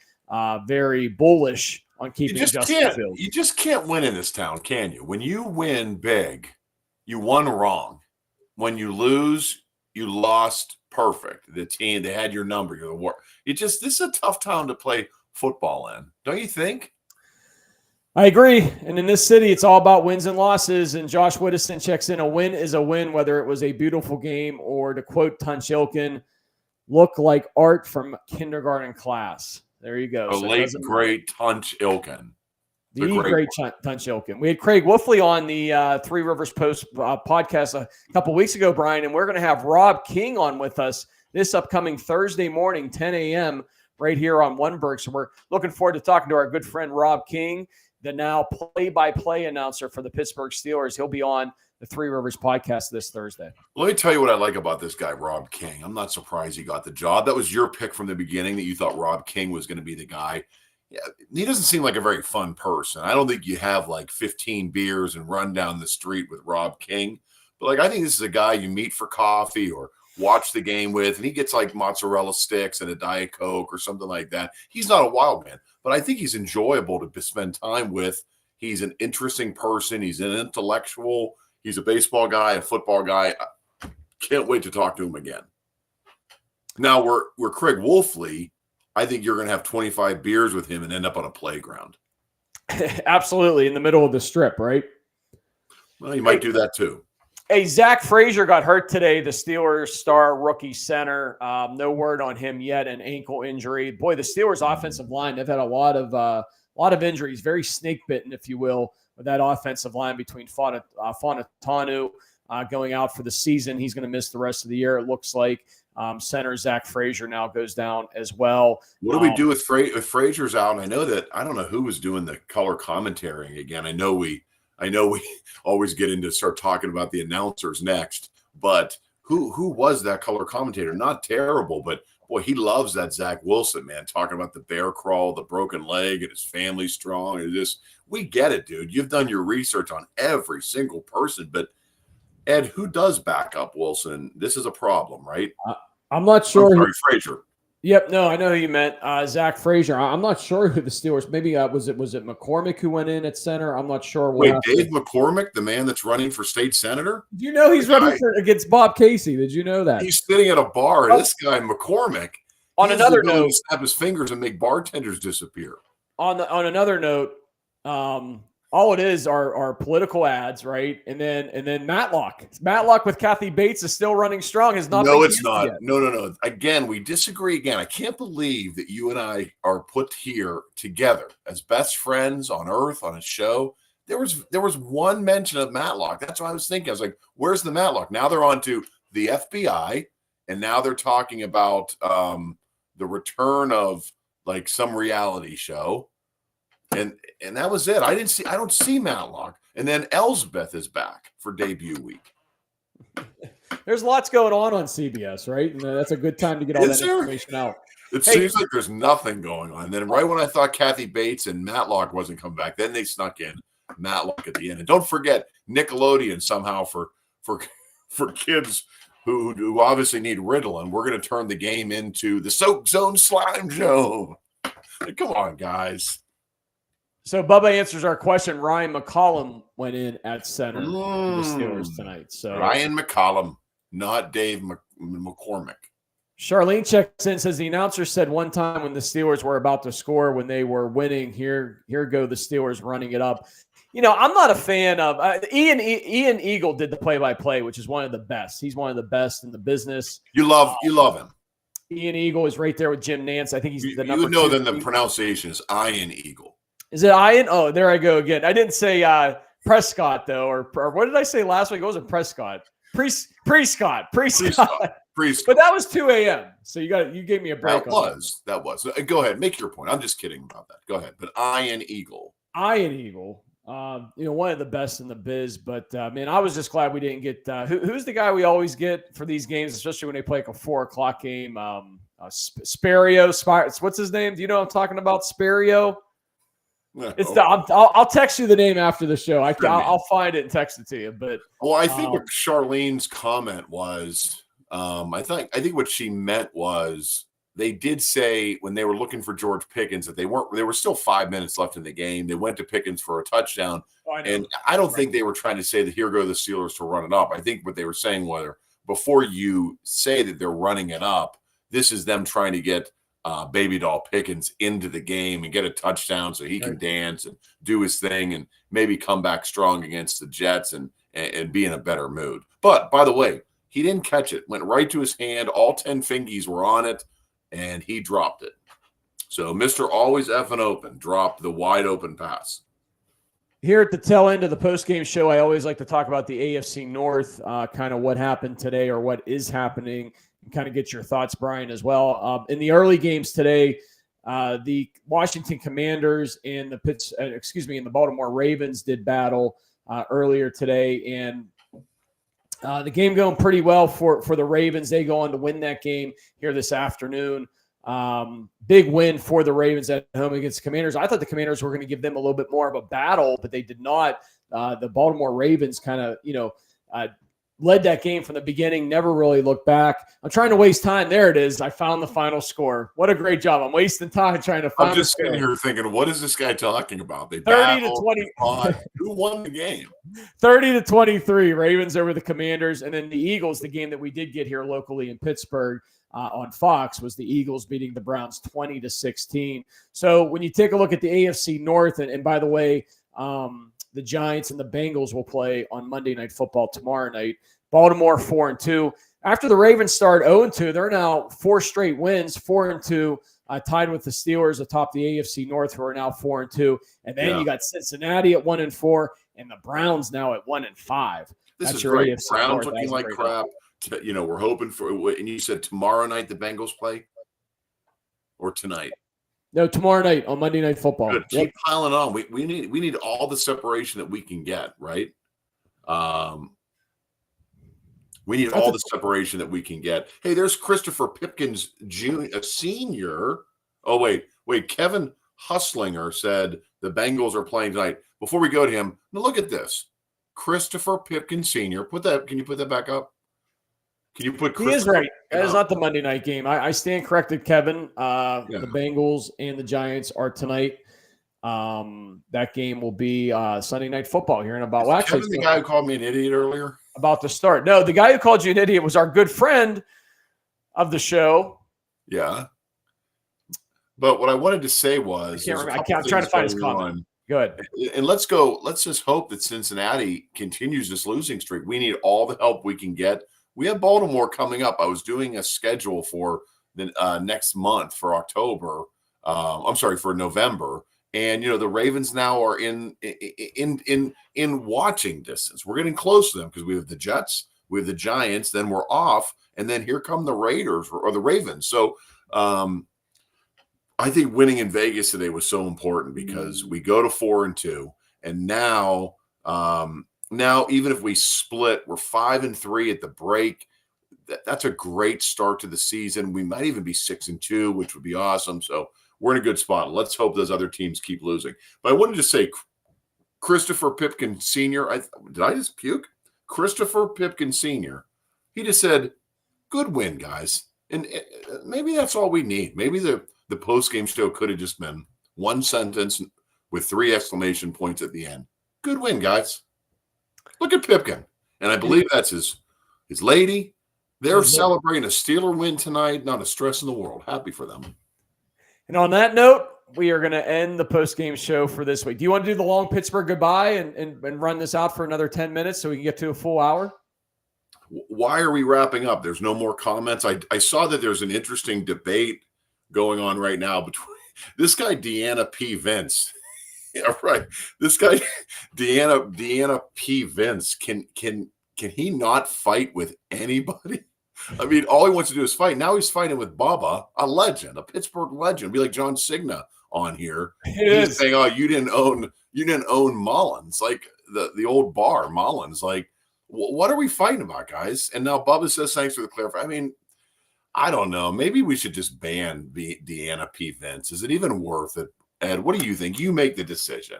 very bullish on keeping Justin Fields. You just can't win in this town, can you? When you win big, you won wrong. When you lose, you lost perfect. The team, they had your number. You're the war. This is a tough town to play football in, don't you think? I agree. And in this city, it's all about wins and losses. And Josh Whittison checks in. A win is a win, whether it was a beautiful game or, to quote Tunch Ilkin, look like art from kindergarten class. There you go. The late, great Tunch Ilkin. The great Tunch Ilkin. We had Craig Wolfley on the Three Rivers Post podcast a couple weeks ago, Brian, and we're going to have Rob King on with us this upcoming Thursday morning, 10 a.m., right here on Oneburg. So we're looking forward to talking to our good friend Rob King, the now play-by-play announcer for the Pittsburgh Steelers. He'll be on the Three Rivers podcast this Thursday. Let me tell you what I like about this guy, Rob King. I'm not surprised he got the job. That was your pick from the beginning, that you thought Rob King was going to be the guy. Yeah, he doesn't seem like a very fun person. I don't think you have like 15 beers and run down the street with Rob King. But I think this is a guy you meet for coffee or watch the game with, and he gets like mozzarella sticks and a Diet Coke or something like that. He's not a wild man, but I think he's enjoyable to spend time with. He's an interesting person. He's an intellectual. He's a baseball guy, a football guy. I can't wait to talk to him again. Now we're Craig Wolfley. I think you're going to have 25 beers with him and end up on a playground. Absolutely, in the middle of the strip, right? Well, you might do that too. Hey, Zach Frazier got hurt today, the Steelers star rookie center. No word on him yet, an ankle injury. Boy, the Steelers offensive line, they've had a lot of injuries, very snake-bitten, if you will, with that offensive line between Fonatanu going out for the season. He's going to miss the rest of the year, it looks like. Center Zach Frazier now goes down as well. What do we do if Frazier's out? And I know that I don't know who was doing the color commentary again. I know we always get into start talking about the announcers next, but who was that color commentator? Not terrible, but boy, he loves that Zach Wilson, man, talking about the bear crawl, the broken leg, and his family strong. And we get it, dude. You've done your research on every single person, but Ed, who does back up Wilson? This is a problem, right? I'm not sure. Frazier. Yep, no, I know who you meant. Zach Frazier. I'm not sure who the Steelers. Maybe was it McCormick who went in at center? I'm not sure. Wait, Dave McCormick, the man that's running for state senator? Did you know he's running against Bob Casey? Did you know that? He's sitting at a bar. This guy McCormick. On another note, snap his fingers and make bartenders disappear. On another note, all it is are political ads, right? And then Matlock. Matlock with Kathy Bates is still running strong. It's not. No, it's not. Yet. No. Again, we disagree again. I can't believe that you and I are put here together as best friends on earth on a show. There was one mention of Matlock. That's what I was thinking. I was like, where's the Matlock? Now they're on to the FBI, and now they're talking about the return of like some reality show. And that was it. I don't see Matlock. And then Elsbeth is back for debut week. There's lots going on CBS, right? And that's a good time to get all that information out. It seems like there's nothing going on. Then right when I thought Kathy Bates and Matlock wasn't coming back, then they snuck in Matlock at the end. And don't forget Nickelodeon somehow for kids who obviously need Ritalin. We're going to turn the game into the Soak Zone Slime Show. Come on, guys. So Bubba answers our question. Ryan McCollum went in at center for the Steelers tonight. So Ryan McCollum, not Dave McCormick. Charlene checks in, says the announcer said one time when the Steelers were about to score, when they were winning, here go the Steelers running it up. You know, I'm not a fan of Ian Eagle did the play-by-play, which is one of the best. He's one of the best in the business. You love him. Ian Eagle is right there with Jim Nance. I think he's the number two. You know, then the team. Pronunciation is Ian Eagle. Is it Ian? Oh, there I go again. I didn't say Prescott, though, or what did I say last week? It wasn't Prescott. Prescott. But that was 2 a.m. So you gave me a break. That was. Go ahead. Make your point. I'm just kidding about that. Go ahead. But Ian Eagle. One of the best in the biz. But, man, I was just glad we didn't get who's the guy we always get for these games, especially when they play like a 4:00 game? Spario. What's his name? Do you know what I'm talking about? Spario? I'll text you the name after the show. I'll find it and text it to you. But I think what Charlene's comment was, I think what she meant was they did say when they were looking for George Pickens that there were still 5 minutes left in the game. They went to Pickens for a touchdown, and I don't think they were trying to say that here go the Steelers to run it up. I think what they were saying was before you say that they're running it up, this is them trying to get baby doll Pickens into the game and get a touchdown so he can dance and do his thing and maybe come back strong against the Jets and be in a better mood. But by the way, he didn't catch it. Went right to his hand. All 10 fingies were on it, and he dropped it. So Mr. Always effing open dropped the wide open pass. Here at the tail end of the postgame show, I always like to talk about the AFC North, kind of what happened today or what is happening. Kind of get your thoughts, Brian, as well. In the early games today, the Washington Commanders and the Baltimore Ravens did battle earlier today, and the game going pretty well for the Ravens. They go on to win that game here this afternoon. Big win for the Ravens at home against the Commanders. I thought the Commanders were going to give them a little bit more of a battle, but they did not. The Baltimore Ravens kind of, led that game from the beginning, never really looked back. I'm trying to waste time. There it is. I found the final score. What a great job. I'm wasting time trying to find I'm just sitting here thinking, what is this guy talking about? They 30-20. Who won the game? 30-23, Ravens over the Commanders. And then the Eagles, the game that we did get here locally in Pittsburgh on Fox, was the Eagles beating the Browns 20-16. So when you take a look at the AFC North, and by the way, the Giants and the Bengals will play on Monday Night Football tomorrow night. Baltimore 4-2. After the Ravens start 0-2, they're now 4 straight wins, 4-2, tied with the Steelers atop the AFC North, who are now 4-2. And then you got Cincinnati at 1-4, and the Browns now at 1-5. This That's is your great. AFC Browns North. looking like crap. We're hoping for. And you said tomorrow night the Bengals play, or tonight? No, tomorrow night on Monday Night Football. Good. Keep piling on. We need all the separation that we can get, right? We need all the separation that we can get. Hey, there's Christopher Pipkins Jr., a senior. Oh, wait. Kevin Hustlinger said the Bengals are playing tonight. Before we go to him, now look at this. Christopher Pipkins Sr. Can you put that back up? Can you put He is right. That is not the Monday night game. I stand corrected, Kevin. The Bengals and the Giants are tonight. That game will be Sunday Night Football here in about. Well, actually, Kevin, the guy who called me an idiot earlier, about to start. No, the guy who called you an idiot was our good friend of the show. Yeah. But what I wanted to say was, I'm trying to find his comment. Go ahead. And let's go. Let's just hope that Cincinnati continues this losing streak. We need all the help we can get. We have Baltimore coming up. I was doing a schedule for the next month for October. For November. And the Ravens now are in watching distance. We're getting close to them because we have the Jets, we have the Giants, then we're off, and then here come the Raiders or the Ravens. So I think winning in Vegas today was so important because we go to 4-2, and now Now, even if we split, we're 5-3 at the break. That's a great start to the season. We might even be 6-2, which would be awesome. So we're in a good spot. Let's hope those other teams keep losing. But I wanted to say, Christopher Pipkin Sr., did I just puke? Christopher Pipkin Sr., he just said, good win, guys. And maybe that's all we need. Maybe the post-game show could have just been one sentence with 3 exclamation points at the end. Good win, guys. Look at Pipkin. And I believe that's his lady. They're celebrating a Steeler win tonight. Not a stress in the world. Happy for them. And on that note, we are going to end the post-game show for this week. Do you want to do the long Pittsburgh goodbye and run this out for another 10 minutes so we can get to a full hour? Why are we wrapping up? There's no more comments. I saw that there's an interesting debate going on right now between this guy, Deanna P. Vince. Yeah, right. This guy, Deanna P. Vince, can he not fight with anybody? I mean, all he wants to do is fight. Now he's fighting with Bubba, a legend, a Pittsburgh legend. Be like John Cigna on here. He's saying, "Oh, you didn't own Mullins, like the old bar Mullins." Like, what are we fighting about, guys? And now Bubba says, "Thanks for the clarification." I mean, I don't know. Maybe we should just ban Deanna P. Vince. Is it even worth it? Ed, what do you think? You make the decision.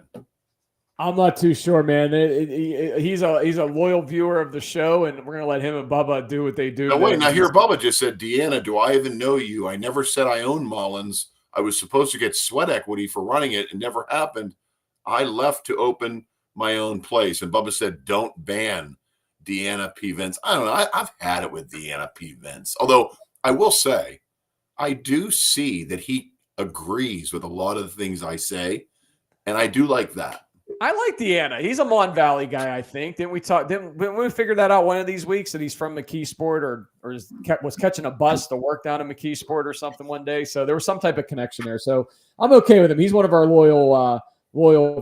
I'm not too sure, man. He's a loyal viewer of the show, and we're gonna let him and Bubba do what they do. Now wait, now here Bubba just said, Deanna, do I even know you? I never said I own Mullins. I was supposed to get sweat equity for running it. It never happened. I left to open my own place. And Bubba said, don't ban Deanna P. Vince. I don't know. I've had it with Deanna P. Vince. Although I will say, I do see that he agrees with a lot of the things I say, and I do like that. I like Deanna. He's a Mon Valley guy, I think. Didn't we figure that out one of these weeks that he's from McKeesport or was catching a bus to work down in McKeesport or something one day? So there was some type of connection there. So I'm okay with him. He's one of our loyal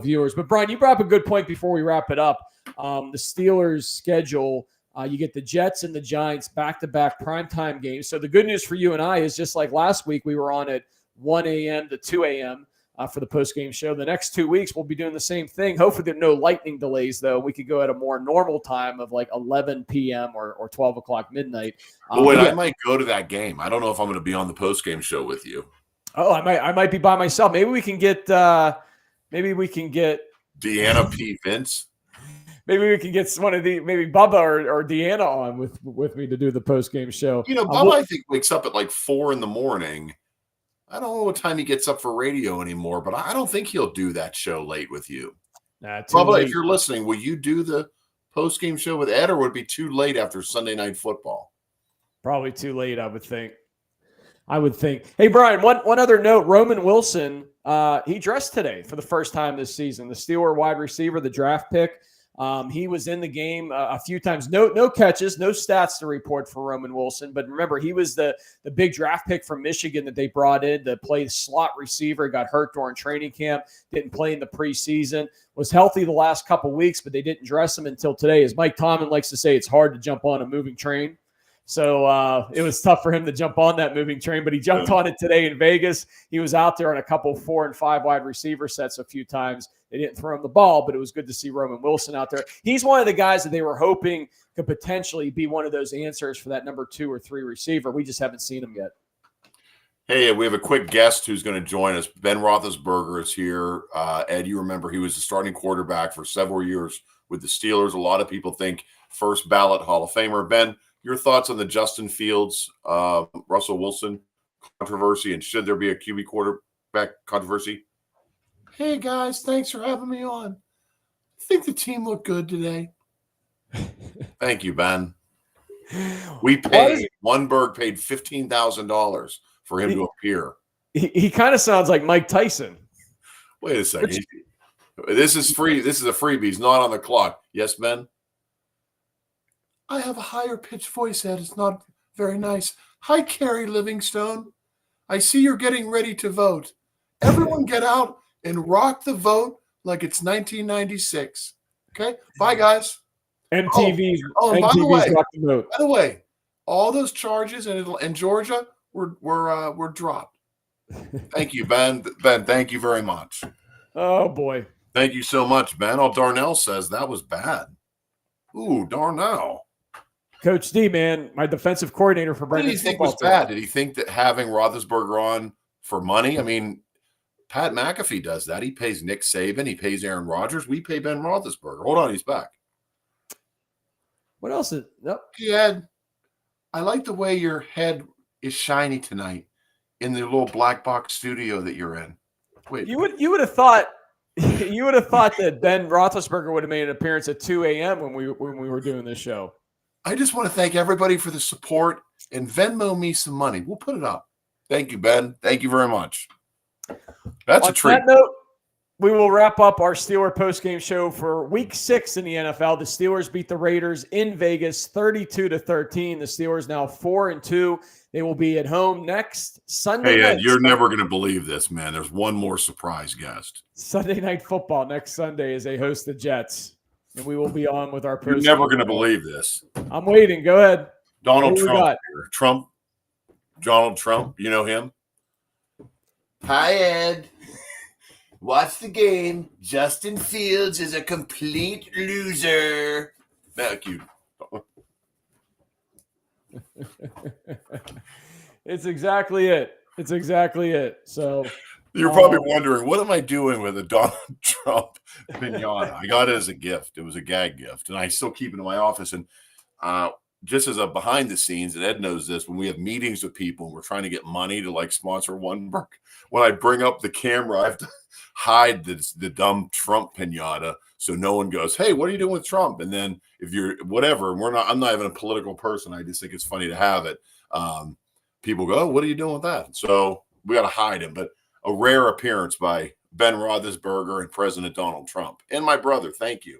viewers. But Brian, you brought up a good point before we wrap it up. The Steelers' schedule, you get the Jets and the Giants back-to-back primetime games. So the good news for you and I is just like last week, we were on at 1 a.m. to 2 a.m. For the post-game show. The next 2 weeks, we'll be doing the same thing. Hopefully there are no lightning delays, though. We could go at a more normal time of like 11 p.m. or 12 o'clock midnight. Wait, I might go to that game. I don't know if I'm going to be on the post-game show with you. Oh, I might be by myself. Maybe we can get Deanna P. Vince. Maybe we can get maybe Bubba or Deanna on with me to do the post-game show. You know, Bubba, I think, wakes up at like 4 a.m. I don't know what time he gets up for radio anymore, but I don't think he'll do that show late with you. Bubba, if you're listening, will you do the post-game show with Ed, or would it be too late after Sunday Night Football? Probably too late, I would think. Hey, Brian, one other note. Roman Wilson, he dressed today for the first time this season. The Steeler wide receiver, the draft pick. He was in the game a few times. No catches, no stats to report for Roman Wilson. But remember, he was the big draft pick from Michigan that they brought in to play slot receiver. Got hurt during training camp, didn't play in the preseason, was healthy the last couple weeks, but they didn't dress him until today. As Mike Tomlin likes to say, it's hard to jump on a moving train. So it was tough for him to jump on that moving train, but he jumped on it today in Vegas. He was out there on a couple 4 and 5 wide receiver sets a few times. They didn't throw him the ball, but it was good to see Roman Wilson out there. He's one of the guys that they were hoping could potentially be one of those answers for that number 2 or 3 receiver. We just haven't seen him yet. Hey, we have a quick guest who's going to join us. Ben Roethlisberger is here. Ed, you remember he was the starting quarterback for several years with the Steelers. A lot of people think first ballot Hall of Famer. Ben, your thoughts on the Justin Fields, Russell Wilson controversy, and should there be a QB quarterback controversy? Hey, guys, thanks for having me on. I think the team looked good today. Thank you, Ben. We paid, Lundberg paid $15,000 for him to appear. He kind of sounds like Mike Tyson. Wait a second. This is free. This is a freebie. He's not on the clock. Yes, Ben? I have a higher pitched voice, Ed. It's not very nice. Hi, Carrie Livingstone. I see you're getting ready to vote. Everyone get out and rock the vote like it's 1996. Okay? Bye, guys. MTV's by the way, all those charges in Georgia were dropped. Thank you, Ben. Ben, thank you very much. Oh, boy. Thank you so much, Ben. Oh, Darnell says that was bad. Ooh, darn now. Coach D, man, my defensive coordinator for What did he Brendan's think football was team. bad? Did he think that having Roethlisberger on for money? I mean, Pat McAfee does that. He pays Nick Saban. He pays Aaron Rodgers. We pay Ben Roethlisberger. Hold on, he's back. What else is? Nope. Hey, Ed, I like the way your head is shiny tonight in the little black box studio that you're in. Wait, You would have thought that Ben Roethlisberger would have made an appearance at 2 a.m. when we were doing this show. I just want to thank everybody for the support and Venmo me some money. We'll put it up. Thank you, Ben. Thank you very much. That's a treat. On that note, we will wrap up our Steeler postgame show for Week 6 in the NFL. The Steelers beat the Raiders in Vegas 32-13. The Steelers now 4-2. They will be at home next Sunday Hey, Ed, night. you're never going to believe this, man. There's one more surprise guest. Sunday Night Football next Sunday as they host the Jets. And we will be on with our You're postgame never going to show. believe this. I'm waiting. Go ahead. Donald What do we Trump. got? Here. Donald Trump. You know him? Hi, Ed. Watch the game. Justin Fields is a complete loser. Thank you. It's exactly it. It's exactly it. So You're probably wondering, what am I doing with a Donald Trump pinata? I got it as a gift. It was a gag gift, and I still keep it in my office. And just as a behind the scenes, and Ed knows this, when we have meetings with people and we're trying to get money to like sponsor one work, when I bring up the camera, I have to hide the dumb Trump pinata so no one goes, "Hey, what are you doing with Trump?" And then if you're whatever, I'm not even a political person. I just think it's funny to have it. People go, "Oh, what are you doing with that?" So we got to hide him. But a rare appearance by Ben Roethlisberger and President Donald Trump and my brother. Thank you.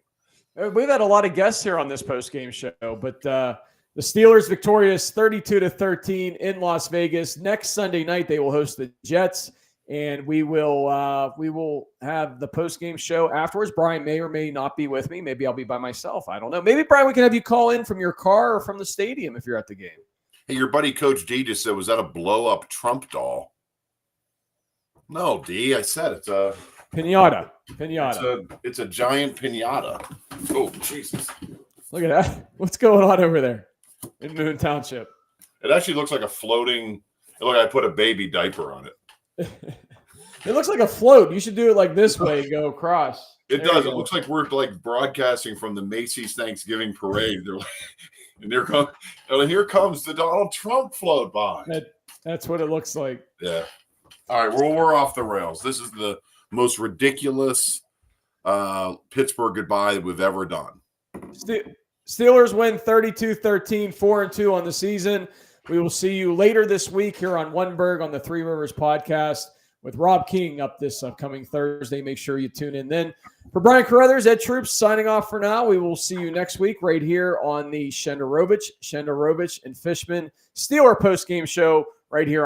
we've had a lot of guests here on this post-game show, but the Steelers victorious 32-13 in Las Vegas. Next Sunday night, they will host the Jets, and we will have the post-game show afterwards. Brian may or may not be with me. Maybe I'll be by myself. I don't know. Maybe, Brian, we can have you call in from your car or from the stadium if you're at the game. Hey, your buddy Coach D just said, was that a blow-up Trump doll? No, D, I said it's a Pinata. It's a giant pinata. Oh, Jesus. Look at that. What's going on over there in Moon Township? It actually looks like a floating. Look, I put a baby diaper on it. It looks like a float. You should do it like this way and go across. It There does. you It go. looks like we're like broadcasting from the Macy's Thanksgiving parade. They're like, and here comes the Donald Trump float by. That's what it looks like. Yeah. All right. Well, we're off the rails. This is the most ridiculous Pittsburgh goodbye that we've ever done. Steelers win 32-13, 4-2 on the season. We will see you later this week here on Oneberg on the Three Rivers podcast with Rob King up this upcoming Thursday. Make sure you tune in then. For Brian Carruthers, Ed Troops signing off for now. We will see you next week right here on the Shenderovich, and Fishman Steeler postgame show right here.